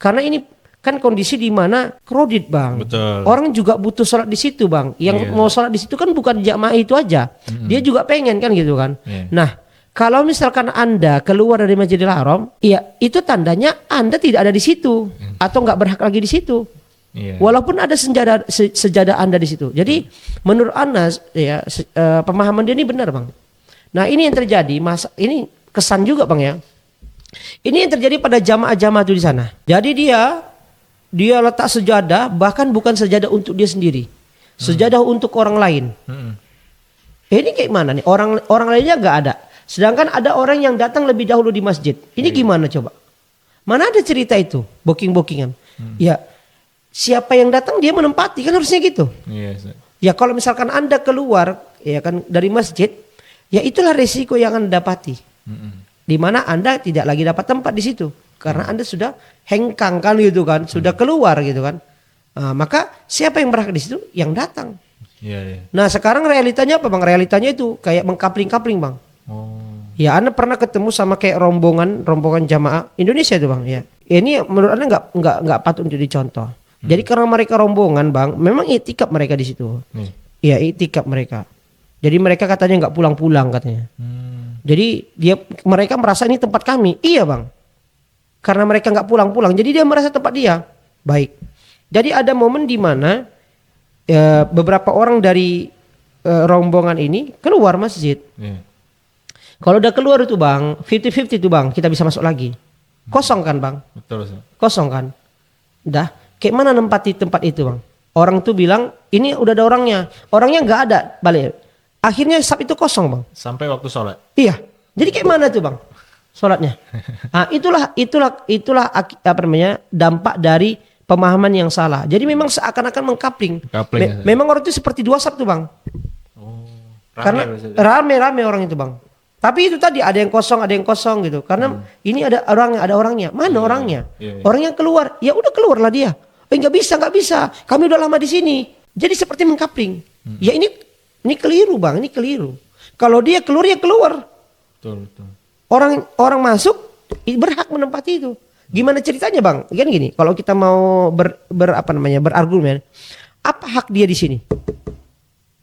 Karena ini kan kondisi di mana crowded Bang. Betul. Orang juga butuh sholat di situ Bang. Yang mau sholat di situ kan bukan jamaah itu aja. Dia juga pengen kan gitu kan. Nah, kalau misalkan Anda keluar dari Masjidil Haram, ya itu tandanya Anda tidak ada di situ atau nggak berhak lagi di situ. Walaupun ada sejadah Anda di situ. Jadi menurut Anas ya pemahaman dia ini benar Bang. Nah, ini yang terjadi ini kesan juga Bang ya. Ini yang terjadi pada jamaah-jamaah itu di sana. Jadi dia letak sejadah, bahkan bukan sejadah untuk dia sendiri. Sejadah untuk orang lain. Ini kayak mana nih? Orang lainnya nggak ada. Sedangkan ada orang yang datang lebih dahulu di masjid. Ini gimana coba? Mana ada cerita itu? Booking-bookingan. Ya, siapa yang datang dia menempati, kan harusnya gitu. Ya kalau misalkan Anda keluar ya kan dari masjid, ya itulah resiko yang Anda dapati. Di mana Anda tidak lagi dapat tempat di situ karena Anda sudah hengkang kan gitu kan, sudah keluar gitu kan. Nah, maka siapa yang berhak di situ? Yang datang. Nah, sekarang realitanya apa Bang? Realitanya itu kayak mengkapling-kapling Bang. Ya, Anda pernah ketemu sama kayak rombongan jamaah Indonesia itu Bang ya. Ini menurut Anda nggak patut untuk dicontoh. Jadi karena mereka rombongan Bang, memang itikaf mereka di situ. Iya, itikaf mereka. Jadi mereka katanya nggak pulang-pulang katanya. Jadi mereka merasa ini tempat kami. Iya Bang. Karena mereka nggak pulang-pulang, jadi dia merasa tempat dia. Baik. Jadi ada momen di mana beberapa orang dari rombongan ini keluar masjid. Kalau udah keluar itu Bang, 50-50 itu Bang, kita bisa masuk lagi. Kosong kan Bang? Betul. Kosong kan? Udah. Kayak mana nempati tempat itu Bang? Orang tuh bilang ini udah ada orangnya. Orangnya nggak ada balik. Akhirnya sab itu kosong Bang. Sampai waktu sholat? Iya. Jadi kayak mana tuh Bang sholatnya? Nah, itulah apa namanya dampak dari pemahaman yang salah. Jadi memang seakan-akan mengkapling. Memang orang itu seperti dua sab tuh Bang. Karena rame orang itu Bang. Tapi itu tadi ada yang kosong gitu. Karena ini ada orangnya. Mana orangnya? Orang yang keluar, ya udah keluarlah dia. Nggak bisa. Kami udah lama di sini. Jadi seperti mengkapling. Ya ini keliru Bang, ini keliru. Kalau dia keluar ya keluar. Betul. Orang masuk berhak menempati itu. Gimana ceritanya Bang? Kan gini, kalau kita mau berargumen, apa hak dia di sini?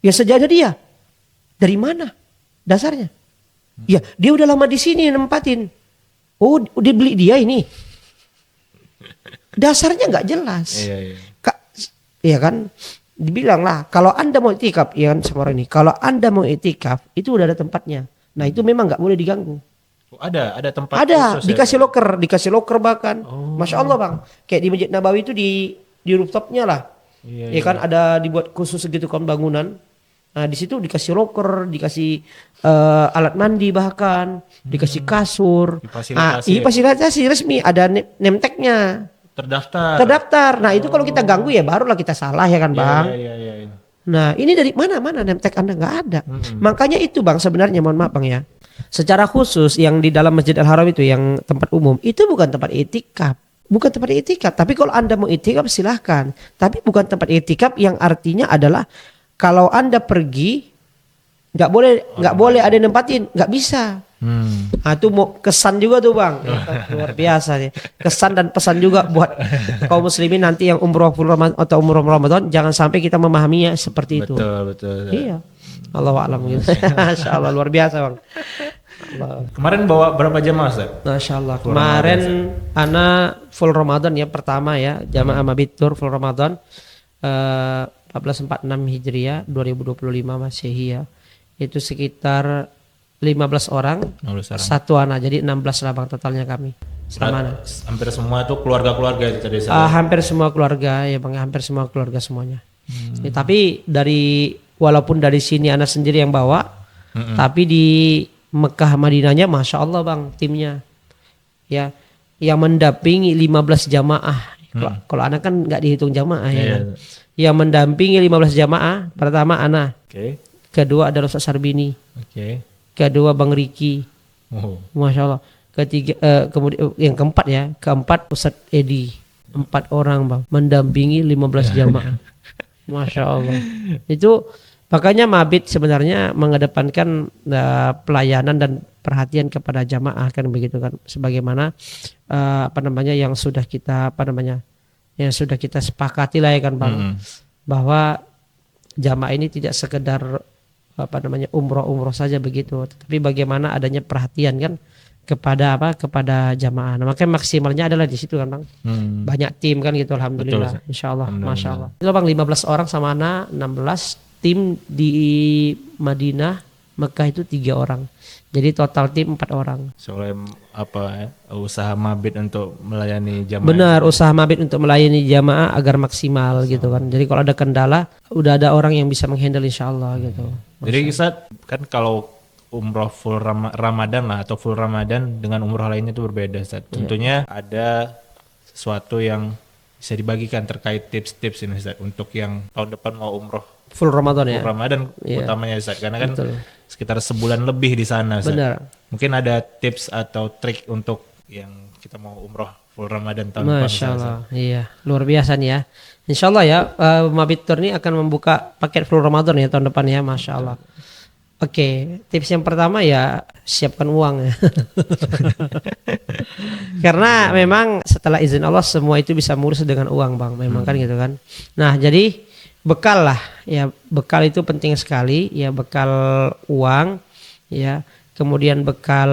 Ya sejadah dia. Dari mana dasarnya? Ya dia udah lama di sini nempatin. Oh, dia beli dia ini. Dasarnya nggak jelas. Iya. Iya kan? Dibilang lah, kalau Anda mau itikaf, ya kan sama orang ini. Kalau Anda mau itikaf, itu udah ada tempatnya. Nah itu memang nggak boleh diganggu. Ada tempat Ada, khusus dikasih loker bahkan. Masya Allah bang. Kayak di Masjid Nabawi itu di rooftopnya lah. Ya kan ada dibuat khusus segitu kan bangunan. Nah di situ dikasih loker, dikasih alat mandi bahkan, dikasih kasur. Ini fasilitasi resmi, ada name tag-nya. Terdaftar. Nah itu kalau kita ganggu ya barulah kita salah ya kan bang. Iya. Nah ini dari mana name tag Anda nggak ada. Makanya itu bang sebenarnya mohon maaf bang ya. Secara khusus yang di dalam Masjid Al-Haram itu yang tempat umum itu bukan tempat itikaf. Bukan tempat itikaf. Tapi kalau Anda mau itikaf silahkan. Tapi bukan tempat itikaf yang artinya adalah kalau Anda pergi nggak boleh ada yang nempatin, nggak bisa. Nah itu mau kesan juga tuh bang, luar biasa nih. Kesan dan pesan juga buat kaum muslimin nanti yang umroh atau umroh Ramadan, jangan sampai kita memahaminya seperti itu. Betul. Iya. Allahu a'lam gitu. Masya Allah luar biasa bang. Allah. Kemarin bawa berapa jamaah Ustaz? Masya Allah. Kemarin ana full Ramadan ya pertama ya jamaah Mabit Tour full Ramadan 1446 Hijriah 2025 Masehi ya. Itu sekitar 15 orang. Satu anak jadi 16 lah bang totalnya kami. Hampir semua itu keluarga-keluarga itu tadi. Hampir semua keluarga ya bang, hampir semua keluarga semuanya. Ya, tapi walaupun dari sini anak sendiri yang bawa, tapi di Mekah Madinahnya Masya Allah bang timnya. Ya, yang mendampingi 15 jamaah. Kalau anak kan nggak dihitung jamaah ya kan. Yang mendampingi 15 jamaah pertama anak. Kedua ada Ustaz Sarbini. Kedua Bang Riki. Masya Allah. Kemudian yang keempat Ustaz Edi. 4 orang bang mendampingi 15 jamaah. Masya Allah. Itu makanya Mabit sebenarnya mengedepankan pelayanan dan perhatian kepada jamaah kan begitu kan. Sebagaimana yang sudah kita sepakati lah ya kan bang. Bahwa jamaah ini tidak sekedar umroh saja begitu, tapi bagaimana adanya perhatian kan kepada jamaah. Nah, makanya maksimalnya adalah di situ kan bang. Banyak tim kan gitu alhamdulillah. Insyaallah Masya Allah. Itu bang 15 orang sama anak 16 tim di Madinah Mekah itu 3 orang. Jadi total tim 4 orang. Soalnya usaha Mabit untuk melayani jamaah. Benar, usaha Mabit untuk melayani jamaah agar maksimal gitu kan. Jadi kalau ada kendala udah ada orang yang bisa menghandle insyaallah gitu. Jadi Ustaz kan kalau umroh full Ramadan lah atau full Ramadan dengan umroh lainnya itu berbeda Ustaz. Tentunya ada sesuatu yang bisa dibagikan terkait tips-tips ini Ustaz untuk yang tahun depan mau umroh full Ramadan ya. Full Ramadan utamanya Ustaz karena kan sekitar sebulan lebih di sana Ustaz. Benar. Mungkin ada tips atau trik untuk yang kita mau umroh full Ramadan tahun depan. Masya Allah. Iya, luar biasa nih ya. Insya Allah ya Mabit Tour ini akan membuka paket full Ramadan ya tahun depan ya. Masya Allah. Oke, tips yang pertama ya siapkan uang ya. Karena memang setelah izin Allah semua itu bisa murus dengan uang bang. Memang kan gitu kan. Nah jadi bekal lah ya, bekal itu penting sekali ya, bekal uang ya, kemudian bekal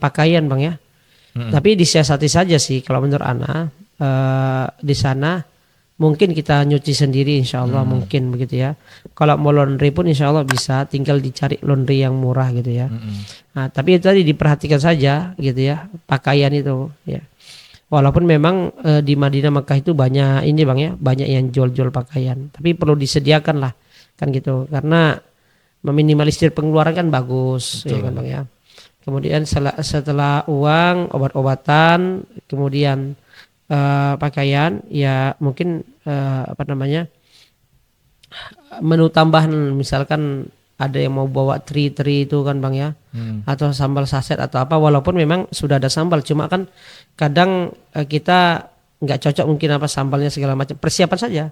pakaian bang ya. Tapi disiasati saja sih kalau menurut ana di sana mungkin kita nyuci sendiri insya Allah mungkin begitu ya. Kalau mau laundry pun insya Allah bisa, tinggal dicari laundry yang murah gitu ya. Nah tapi itu tadi diperhatikan saja gitu ya pakaian itu ya. Walaupun memang di Madinah Mekah itu banyak ini bang ya, banyak yang jual-jual pakaian. Tapi perlu disediakan lah kan gitu, karena meminimalisir pengeluaran kan bagus. Ya kan bang ya. Kemudian setelah uang, obat-obatan, kemudian pakaian, ya mungkin menu tambahan misalkan ada yang mau bawa teri itu kan bang ya, atau sambal saset atau apa, walaupun memang sudah ada sambal, cuma kan kadang kita nggak cocok mungkin sambalnya segala macam, persiapan saja.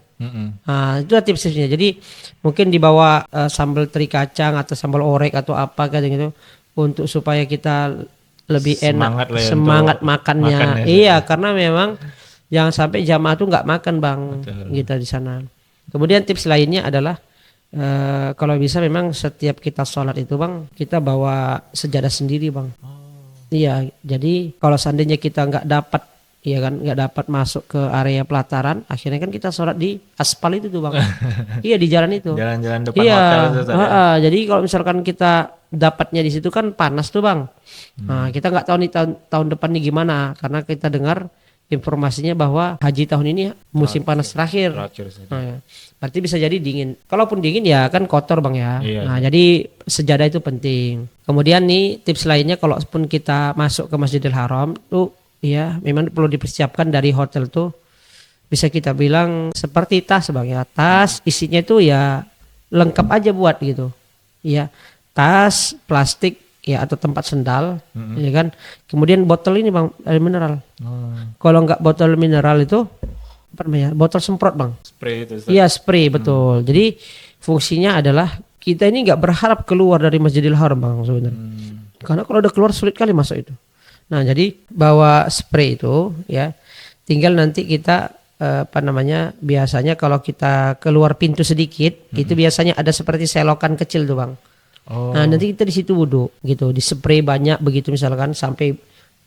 Nah, itu tips-tipsnya. Jadi mungkin dibawa sambal teri kacang atau sambal orek atau apa kayak gitu, untuk supaya kita lebih enak semangat makannya. Iya, karena memang jangan sampai jamaah tuh nggak makan bang. Betul. Gitu di sana. Kemudian tips lainnya adalah kalau bisa memang setiap kita sholat itu bang, kita bawa sejadah sendiri bang. Iya, jadi kalau seandainya kita nggak dapat, ya kan, nggak dapat masuk ke area pelataran, akhirnya kan kita sholat di aspal itu tuh bang. Iya di jalan itu. Jalan-jalan depan Iya, hotel itu Ustaz, ya? jadi kalau misalkan kita dapatnya di situ kan panas tuh bang. Nah, kita nggak tahu nih tahun depan nih gimana, karena kita dengar informasinya bahwa haji tahun ini musim panas terakhir. Ustaz. Nah, berarti bisa jadi dingin. Kalaupun dingin ya kan kotor bang ya. Iya. Nah jadi sejadah itu penting. Kemudian nih tips lainnya, kalaupun kita masuk ke Masjidil Haram tuh ya memang perlu dipersiapkan dari hotel tuh, bisa kita bilang seperti tas bang ya. Tas isinya itu ya lengkap aja buat gitu. Ya tas plastik ya atau tempat sendal, ya kan. Kemudian botol ini bang, air mineral. Kalau nggak botol mineral itu apa namanya? Botol semprot bang. Spray itu Ustaz. Iya spray betul. Jadi fungsinya adalah kita ini nggak berharap keluar dari Masjidil Haram bang sebenarnya. Karena kalau udah keluar sulit kali masuk itu. Nah jadi bawa spray itu ya, tinggal nanti kita apa namanya, biasanya kalau kita keluar pintu sedikit itu biasanya ada seperti selokan kecil tuh bang. Nah nanti kita di situ wudhu gitu, di spray banyak begitu misalkan sampai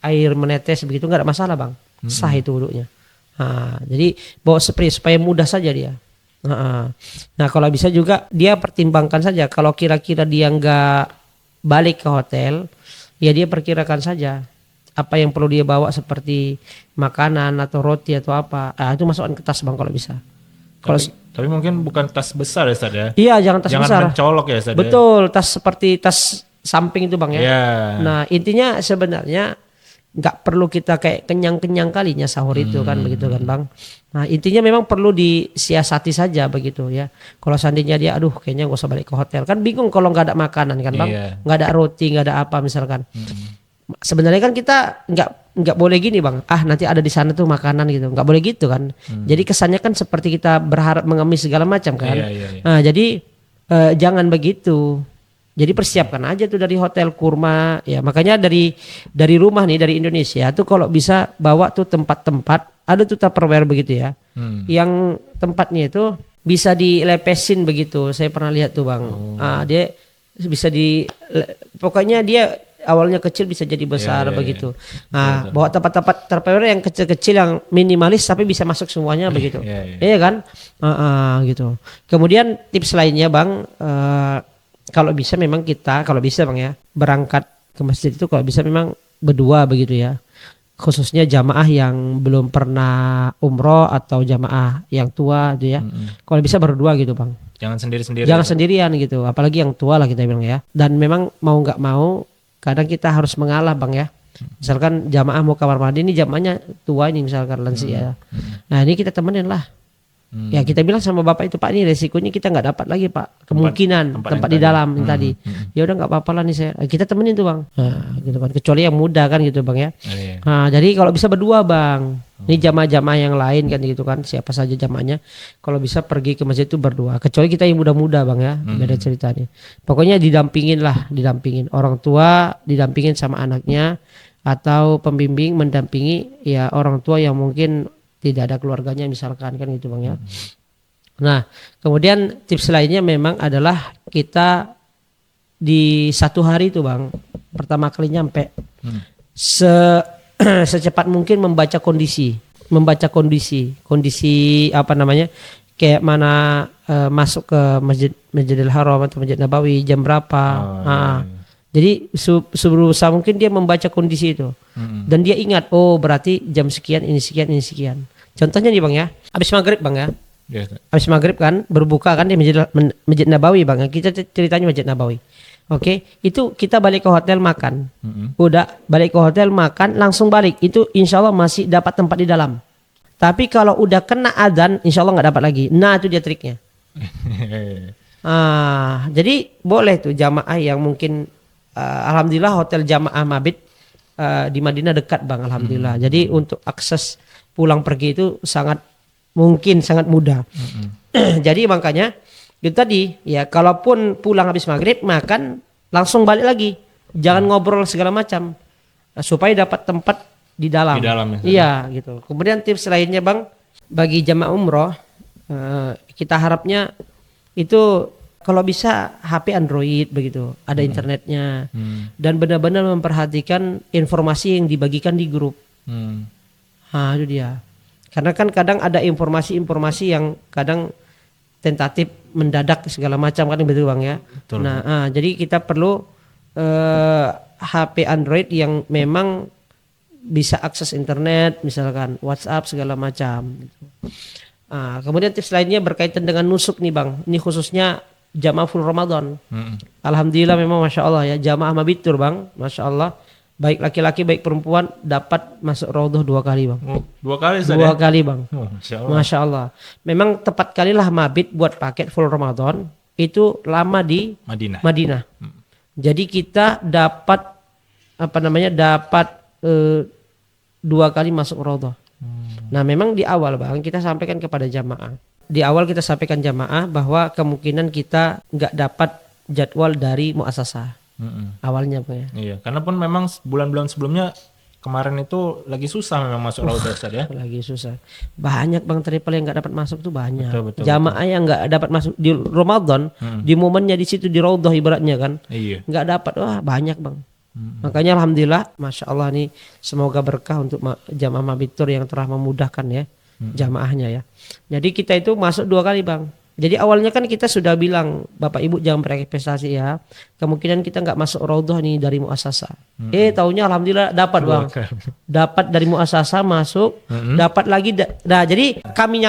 air menetes begitu, nggak ada masalah bang, sah itu wudhunya. Nah, jadi bawa spray supaya mudah saja dia. Nah kalau bisa juga dia pertimbangkan saja, kalau kira-kira dia nggak balik ke hotel, ya dia perkirakan saja apa yang perlu dia bawa seperti makanan atau roti atau apa. Itu masukkan ke tas bang kalau bisa. Kalau Tapi mungkin bukan tas besar ya Ustaz ya? iya jangan tas besar. Jangan mencolok ya Ustaz. Betul, tas seperti tas samping itu bang ya. Iya. Nah intinya sebenarnya nggak perlu kita kayak kenyang-kenyang kalinya sahur itu kan begitu kan bang. Nah intinya memang perlu disiasati saja begitu ya. Kalau seandainya dia aduh kayaknya gak usah balik ke hotel, kan bingung kalau nggak ada makanan kan bang, Iya. nggak ada roti, nggak ada apa misalkan. Sebenarnya kan kita nggak boleh gini bang, nanti ada di sana tuh makanan gitu, nggak boleh gitu kan. Jadi kesannya kan seperti kita berharap mengemis segala macam kan. Iya. Nah jadi jangan begitu. Jadi persiapkan aja tuh dari hotel kurma ya. Makanya dari rumah nih, dari Indonesia tuh kalau bisa bawa tuh tempat-tempat, ada tuh Tupperware begitu ya, yang tempatnya itu bisa dilepesin begitu. Saya pernah lihat tuh bang. Dia bisa pokoknya dia awalnya kecil bisa jadi besar begitu. Nah, bawa tempat-tempat Tupperware yang kecil-kecil yang minimalis tapi bisa masuk semuanya begitu. Iya kan? Gitu. Kemudian tips lainnya bang, kalau bisa memang kita, kalau bisa bang ya, berangkat ke masjid itu kalau bisa memang berdua begitu ya. Khususnya jamaah yang belum pernah umroh atau jamaah yang tua gitu ya. Kalau bisa berdua gitu bang. Jangan sendiri-sendiri. Jangan sendirian gitu, apalagi yang tua lah kita bilang ya. Dan memang mau nggak mau kadang kita harus mengalah bang ya. Misalkan jamaah mau kamar mandi, ini jamaahnya tua ini misalkan lansia. Nah ini kita temenin lah. Ya kita bilang sama bapak itu, Pak ini resikonya kita nggak dapat lagi Pak, kemungkinan tempat di dalam yang tadi. Ya udah nggak apa-apa lah nih saya, kita temenin tuh bang. Nah gitu kan, kecuali yang muda kan gitu bang ya. Nah jadi kalau bisa berdua bang. Ini jamaah-jamaah yang lain kan gitu kan, siapa saja jamaahnya. Kalau bisa pergi ke masjid itu berdua. Kecuali kita yang muda-muda bang ya, beda ceritanya. Pokoknya didampingin orang tua, didampingin sama anaknya, atau pembimbing mendampingi ya orang tua yang mungkin tidak ada keluarganya misalkan kan gitu bang ya. Nah kemudian tips lainnya memang adalah kita di satu hari itu bang, pertama kali nyampe secepat mungkin membaca kondisi apa namanya, kayak mana masuk ke Masjidil Haram atau Masjid Nabawi jam berapa. Jadi berusaha mungkin dia membaca kondisi itu. Dan dia ingat, oh berarti jam sekian ini sekian ini sekian. Contohnya nih bang ya, habis maghrib bang ya. Habis maghrib kan berbuka kan di Masjid Nabawi bang. Kita ceritanya Masjid Nabawi. Oke, itu kita balik ke hotel makan. Udah balik ke hotel makan langsung balik. Itu insya Allah masih dapat tempat di dalam. Tapi kalau udah kena adzan insya Allah nggak dapat lagi. Nah itu dia triknya. Jadi boleh tuh jamaah yang mungkin alhamdulillah hotel jamaah mabit di Madinah dekat bang, alhamdulillah. Jadi untuk akses pulang pergi itu sangat mudah. Jadi makanya itu tadi ya, kalaupun pulang habis maghrib makan langsung balik lagi, jangan ngobrol segala macam supaya dapat tempat di dalam. Iya gitu. Kemudian tips lainnya bang, bagi jamaah umroh kita harapnya itu kalau bisa HP Android begitu, ada internetnya, dan benar-benar memperhatikan informasi yang dibagikan di grup. Nah itu dia. Karena kan kadang ada informasi-informasi yang kadang tentatif, mendadak segala macam kan betul Bang ya. Betul. Nah jadi kita perlu HP Android yang memang bisa akses internet, misalkan WhatsApp segala macam. Kemudian tips lainnya berkaitan dengan nusuk nih Bang. Ini khususnya jamaah full Ramadan. Alhamdulillah memang Masya Allah ya, jamaah mabit tur Bang, Masya Allah. Baik laki-laki baik perempuan dapat masuk raudhah 2 kali Bang. 2 kali Ustaz 2 ya? kali Bang. Masya Allah. Masya Allah. Memang tepat kali lah mabit buat paket full Ramadan itu lama di Madinah. Jadi kita dapat dapat 2 kali masuk raudhah. Nah memang di awal Bang kita sampaikan kepada jamaah. Di awal kita sampaikan jamaah bahwa kemungkinan kita nggak dapat jadwal dari muasasah. Awalnya Bang ya. Iya, karena pun memang bulan-bulan sebelumnya kemarin itu lagi susah memang masuk raudhah Ustaz ya. Lagi susah. Banyak Bang triple yang nggak dapat masuk tuh banyak. Betul, Jamaah yang nggak dapat masuk di Ramadan, di momennya di situ di raudhah ibaratnya kan. Iya. Nggak dapat, wah banyak Bang. Makanya alhamdulillah, Masya Allah nih semoga berkah untuk jamaah mabitur yang telah memudahkan ya jamaahnya ya. Jadi kita itu masuk 2 kali Bang. Jadi awalnya kan kita sudah bilang Bapak Ibu jangan berekspektasi ya. Kemungkinan kita nggak masuk raudhah nih dari muasasah. Taunya alhamdulillah dapat Bang. Dapat dari muasasah masuk, dapat lagi. Nah jadi kami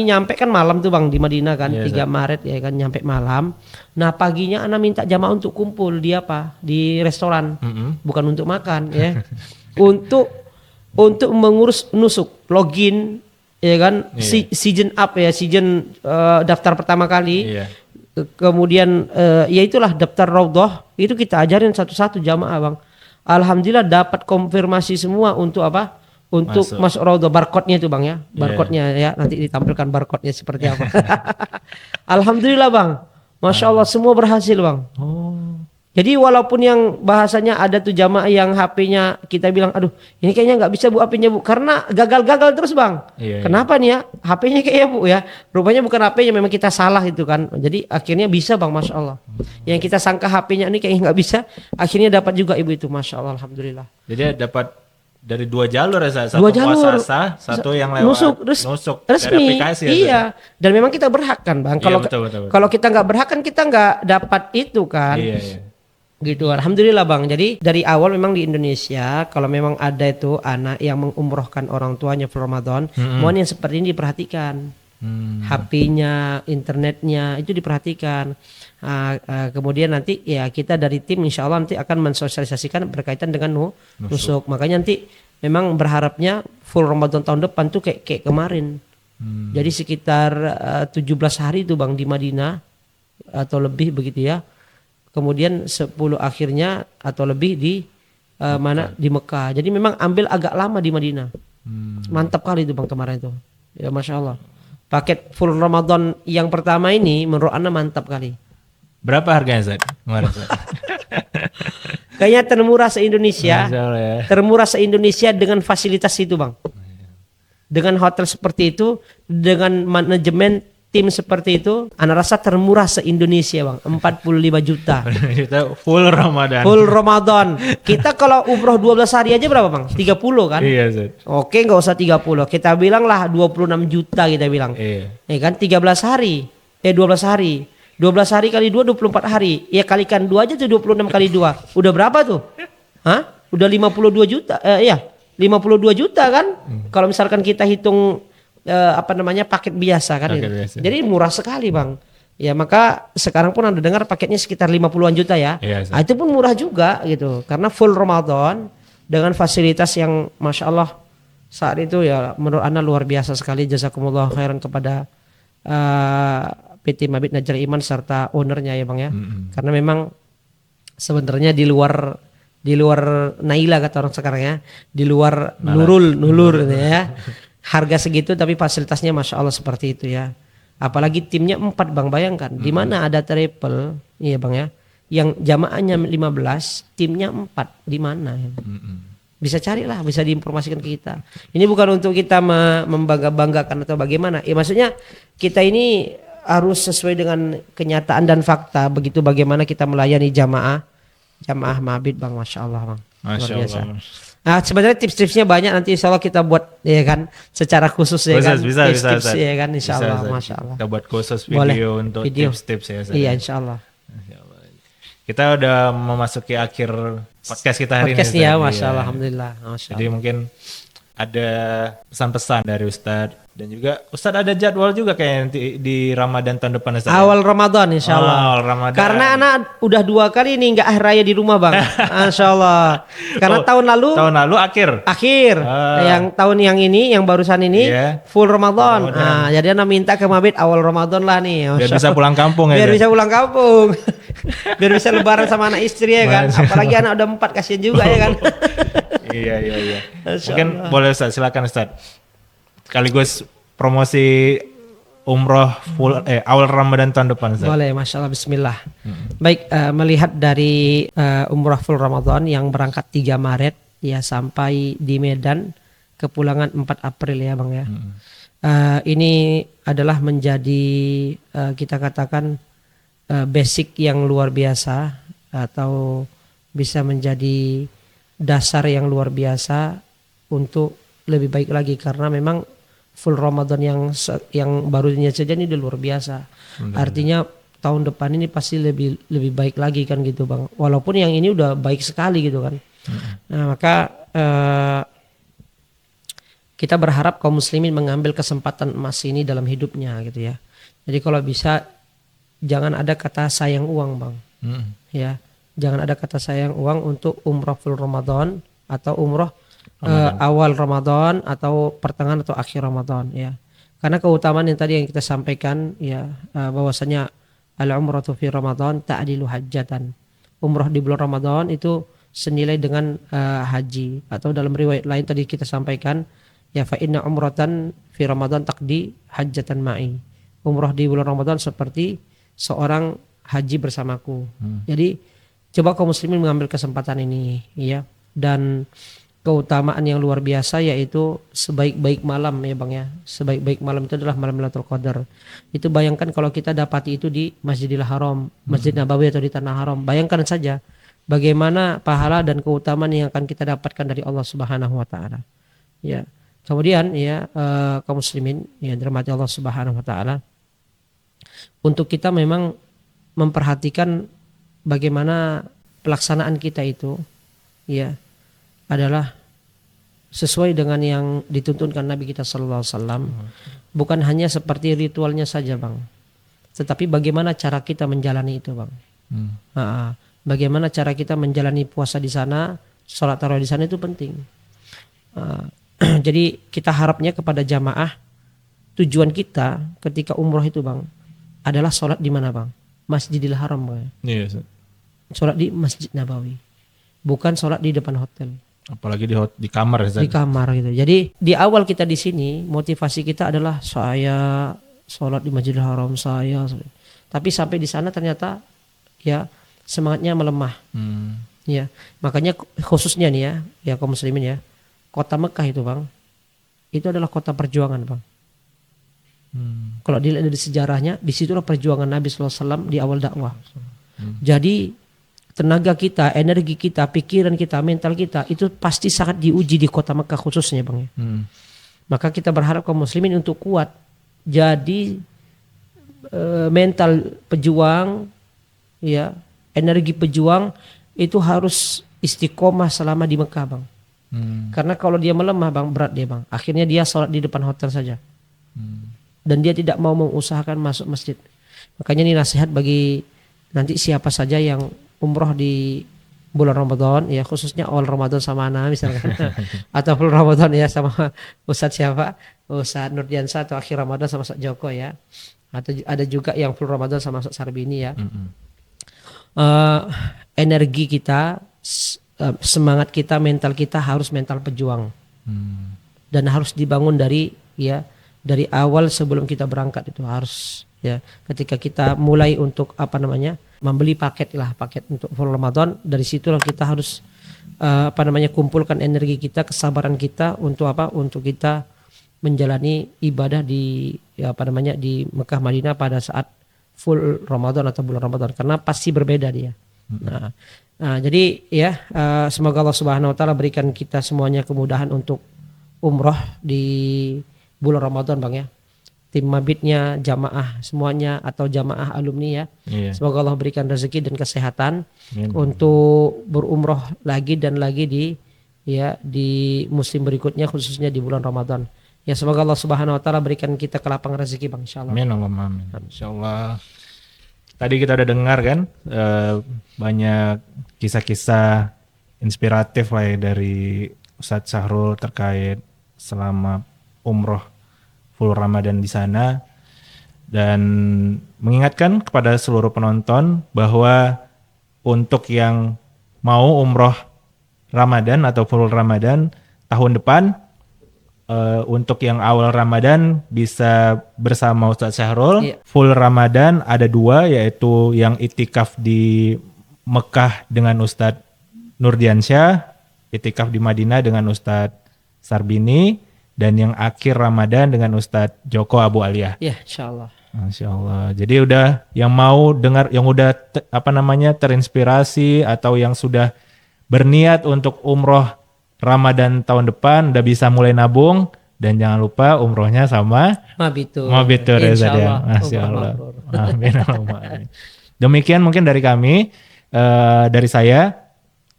nyampe kan malam tuh Bang di Madinah kan 3 Maret ya kan nyampe malam. Nah paginya anak minta jamaah untuk kumpul di di restoran, bukan untuk makan ya. untuk mengurus nusuk, login ya kan, season daftar pertama kali, kemudian ya itulah daftar raudhah itu kita ajarin satu-satu jamaah Bang. Alhamdulillah dapat konfirmasi semua untuk untuk masuk raudhah, barcode-nya itu Bang ya, barcode-nya ya nanti ditampilkan barcode-nya seperti apa. Alhamdulillah Bang, Masya Allah semua berhasil Bang. Jadi walaupun yang bahasanya ada tuh jamaah yang HP-nya kita bilang aduh ini kayaknya nggak bisa Bu HP-nya Bu karena gagal terus Bang. Kenapa nih ya HP-nya kayaknya Bu ya, rupanya bukan HP-nya, memang kita salah itu kan. Jadi akhirnya bisa Bang, Masya Allah. Yang kita sangka HP-nya ini kayaknya nggak bisa, akhirnya dapat juga Ibu itu, Masya Allah, Alhamdulillah. Jadi dapat dari 2 jalur ya, satu muasasah, satu yang lewat nusuk resmi aplikasi iya. Dan memang kita berhak kan Bang, kalau kita nggak berhak kan kita nggak dapat itu kan. Gitu, alhamdulillah Bang. Jadi dari awal memang di Indonesia kalau memang ada itu anak yang mengumrohkan orang tuanya full Ramadan, mohon yang seperti ini diperhatikan. HP-nya, internetnya itu diperhatikan. Kemudian nanti ya kita dari tim insya Allah nanti akan mensosialisasikan berkaitan dengan nusuk. Makanya nanti memang berharapnya full Ramadan tahun depan tuh kayak kemarin. Jadi sekitar 17 hari itu Bang di Madinah atau lebih begitu ya. Kemudian 10 akhirnya atau lebih di di Mekah. Jadi memang ambil agak lama di Madinah. Mantap kali itu Bang kemarin itu. Ya Masya Allah. Paket full Ramadan yang pertama ini menurut Ana mantap kali. Berapa harganya Zat? Kemarin Zat? Kayaknya termurah se-Indonesia. Ya. Termurah se-Indonesia dengan fasilitas itu Bang. Dengan hotel seperti itu, dengan manajemen tim seperti itu, Ana rasa termurah se-Indonesia Bang, 45 juta. Full Ramadan. Full Ramadan. Kita kalau umroh 12 hari aja berapa Bang? 30 kan? Iya Zat. Oke nggak usah 30. Kita bilang lah 26 juta kita bilang. Ya kan 13 hari. 12 hari. 12 hari kali 2 24 hari. Ya kalikan 2 aja tuh 26 kali 2. Udah berapa tuh? Hah? Udah 52 juta. 52 juta kan? Kalau misalkan kita hitung paket biasa kan biasa. Jadi murah sekali Bang. Ya maka sekarang pun Anda dengar paketnya sekitar 50-an juta ya. Itu pun murah juga gitu. Karena full Ramadan dengan fasilitas yang Masya Allah saat itu ya menurut Anda luar biasa sekali. Jazakumullah khairan kepada PT Mabit Najar Iman serta ownernya ya Bang ya. Karena memang sebenarnya di luar Naila kata orang sekarang ya. Di luar Nurul ya. Harga segitu tapi fasilitasnya Masya Allah seperti itu ya. Apalagi timnya 4 Bang, bayangkan. Di mana ada triple, iya Bang ya. Yang jamaahnya 15, timnya 4. Di mana ya? Bisa carilah, bisa diinformasikan ke kita. Ini bukan untuk kita membangga-banggakan atau bagaimana. Ya maksudnya kita ini harus sesuai dengan kenyataan dan fakta. Begitu bagaimana kita melayani jamaah mabit Bang, Masya Allah Bang. Masya Luar biasa. Allah. Nah, sebenarnya tips-tipsnya banyak, nanti insya Allah kita buat ya kan secara khusus ya kan. Bisa, Tips-tips Ustaz. ya kan insya Allah, Bisa. Masya Allah. Kita buat khusus Boleh. video untuk Video. tips-tips ya. Ustaz. Iya insya Allah. Masya Allah. Kita udah memasuki akhir podcast kita hari Podcast ini. ya, Ustaz. Masya Iya. Allah, Alhamdulillah. Masya Jadi Allah. mungkin ada pesan-pesan dari Ustadz, dan juga Ustadz ada jadwal juga kayak nanti di Ramadan tahun depan Ustadz. Awal Ramadan insya Allah. Awal Ramadan. Karena anak udah 2 kali nih nggak akhir raya di rumah Bang. Insya Allah. Karena tahun lalu akhir. Yang tahun yang ini, yang barusan ini Iya. full Ramadan. Nah, jadi anak minta ke Mabit awal Ramadan lah nih. Biar Masya bisa Allah. pulang kampung ya. Biar Ustadz? bisa pulang kampung. Biar bisa lebaran sama anak istri ya kan. Masya Allah. Apalagi anak udah 4, kasihan juga ya kan. Iya. Masya Mungkin Allah. boleh Ustadz, silakan Ustadz. Sekaligus promosi umroh full awal Ramadan tahun depan Ustadz. Boleh, Masya Allah, Bismillah. Baik, melihat dari umrah full Ramadan yang berangkat 3 Maret ya sampai di Medan, kepulangan 4 April ya Bang ya. Ini adalah menjadi kita katakan basic yang luar biasa, atau bisa menjadi dasar yang luar biasa untuk lebih baik lagi, karena memang full Ramadan yang barunya saja ini udah luar biasa. Artinya tahun depan ini pasti lebih baik lagi kan gitu Bang. Walaupun yang ini udah baik sekali gitu kan. Nah, maka kita berharap kaum muslimin mengambil kesempatan emas ini dalam hidupnya gitu ya. Jadi kalau bisa jangan ada kata sayang uang Bang. Ya, jangan ada kata sayang uang untuk umrah full Ramadan atau umrah awal Ramadan atau pertengahan atau akhir Ramadan ya. Karena keutamaan yang tadi yang kita sampaikan ya, bahwasanya al-umratu fi Ramadan ta'dilu hajjatan. Umrah di bulan Ramadan itu senilai dengan haji, atau dalam riwayat lain tadi kita sampaikan ya, fa inna umratan fi Ramadan taqdi hajjatan ma'i. Umrah di bulan Ramadan seperti seorang haji bersamaku. Jadi coba kaum muslimin mengambil kesempatan ini ya, dan keutamaan yang luar biasa yaitu sebaik-baik malam ya Bang ya. Sebaik-baik malam itu adalah malam Lailatul Qadar. Itu bayangkan kalau kita dapati itu di Masjidil Haram, Masjid Nabawi atau di Tanah Haram. Bayangkan saja bagaimana pahala dan keutamaan yang akan kita dapatkan dari Allah Subhanahu wa taala. Ya. Kemudian ya kaum muslimin yang dirahmati Allah Subhanahu wa taala, untuk kita memang memperhatikan bagaimana pelaksanaan kita itu ya adalah sesuai dengan yang dituntunkan Nabi kita sallallahu alaihi wasallam. Bukan hanya seperti ritualnya saja Bang, tetapi bagaimana cara kita menjalani itu Bang. Bagaimana cara kita menjalani puasa di sana, sholat tarawih di sana itu penting. Jadi kita harapnya kepada jamaah, tujuan kita ketika umroh itu Bang adalah sholat di mana Bang? Masjidil Haram Bang. Iya. Sholat di Masjid Nabawi, bukan sholat di depan hotel. Apalagi di kamar Ustadz. Di kamar gitu. Jadi di awal kita di sini motivasi kita adalah saya sholat di Masjidil Haram saya. Tapi sampai di sana ternyata ya semangatnya melemah. Ya, makanya khususnya nih ya kaum muslimin ya, kota Mekah itu Bang, itu adalah kota perjuangan Bang. Kalau dilihat dari sejarahnya, disitulah perjuangan Nabi SAW di awal dakwah. Jadi tenaga kita, energi kita, pikiran kita, mental kita itu pasti sangat diuji di kota Mekah khususnya Bang ya. Maka kita berharap kaum muslimin untuk kuat. Jadi mental pejuang ya, energi pejuang itu harus istiqomah selama di Mekah Bang. Karena kalau dia melemah Bang, berat dia Bang. Akhirnya dia sholat di depan hotel saja. Dan dia tidak mau mengusahakan masuk masjid. Makanya ini nasihat bagi nanti siapa saja yang umroh di bulan Ramadan ya, khususnya awal Ramadan sama Ana misalkan atau full Ramadan ya sama Ustadz siapa, Ustadz Nurdiansa, atau akhir Ramadan sama Ustadz Joko ya, atau ada juga yang full Ramadan sama Ustadz Sarbini ya. Energi kita, semangat kita, mental kita harus mental pejuang dan harus dibangun dari awal sebelum kita berangkat itu harus ya. Ketika kita mulai untuk membeli paket untuk full Ramadan, dari situlah kita harus kumpulkan energi kita, kesabaran kita untuk kita menjalani ibadah di di Mekah Madinah pada saat full Ramadan atau bulan Ramadan, karena pasti berbeda dia. Jadi ya semoga Allah Subhanahu wa taala berikan kita semuanya kemudahan untuk umroh di bulan Ramadan Bang ya. Tim Mabitnya, jamaah semuanya atau jamaah alumni ya. Iya. Semoga Allah berikan rezeki dan kesehatan untuk berumroh lagi dan lagi di musim berikutnya, khususnya di bulan Ramadan. Ya semoga Allah Subhanahu wa taala berikan kita kelapangan rezeki Bang, insyaallah. Amin, amin. Insyaallah. Tadi kita udah dengar kan banyak kisah-kisah inspiratif lah ya dari Ustadz Syahrul terkait selama umroh full Ramadan di sana, dan mengingatkan kepada seluruh penonton bahwa untuk yang mau umroh Ramadan atau full Ramadan tahun depan, untuk yang awal Ramadan bisa bersama Ustadz Syahrul. Iya. Full Ramadan ada 2, yaitu yang itikaf di Mekah dengan Ustadz Nurdiansyah, itikaf di Madinah dengan Ustadz Sarbini, dan yang akhir Ramadan dengan Ustadz Joko Abu Aliyah. Ya insyaallah. Masya Allah. Jadi udah yang mau dengar, yang udah terinspirasi atau yang sudah berniat untuk umroh Ramadan tahun depan udah bisa mulai nabung, dan jangan lupa umrohnya sama Mabitur ya Ustaz ya. Masya Allah. Amin. Amin. Demikian mungkin dari kami, dari saya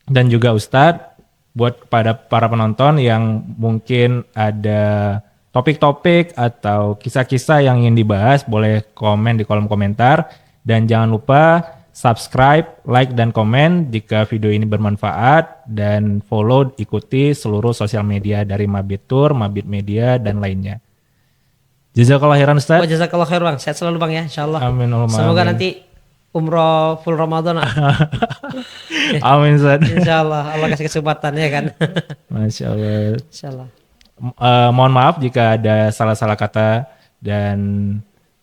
dan juga Ustadz, buat pada para penonton yang mungkin ada topik-topik atau kisah-kisah yang ingin dibahas, boleh komen di kolom komentar, dan jangan lupa subscribe, like, dan komen jika video ini bermanfaat, dan follow, ikuti seluruh sosial media dari Mabit Tour, Mabit Media, dan lainnya. Jazakallah khairan Ustaz. Jazakallah khair Bang, sehat selalu Bang ya insyaallah. Amin. Semoga nanti umroh full Ramadan. Amin Ustaz. Insyaallah Allah kasih kesempatan ya kan. Masya Allah. Insyaallah. Mohon maaf jika ada salah-salah kata, dan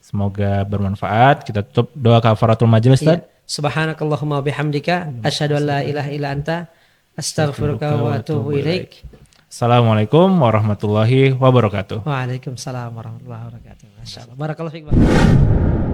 semoga bermanfaat. Kita tutup doa kafaratul majelis Ustaz. Subhanakallahumma bihamdika asyhadu an la ilaha illa anta astaghfiruka wa atubu ilaik. Assalamualaikum warahmatullahi wabarakatuh. Waalaikumsalam warahmatullahi wabarakatuh. Masyaallah. Barakallahu fiik.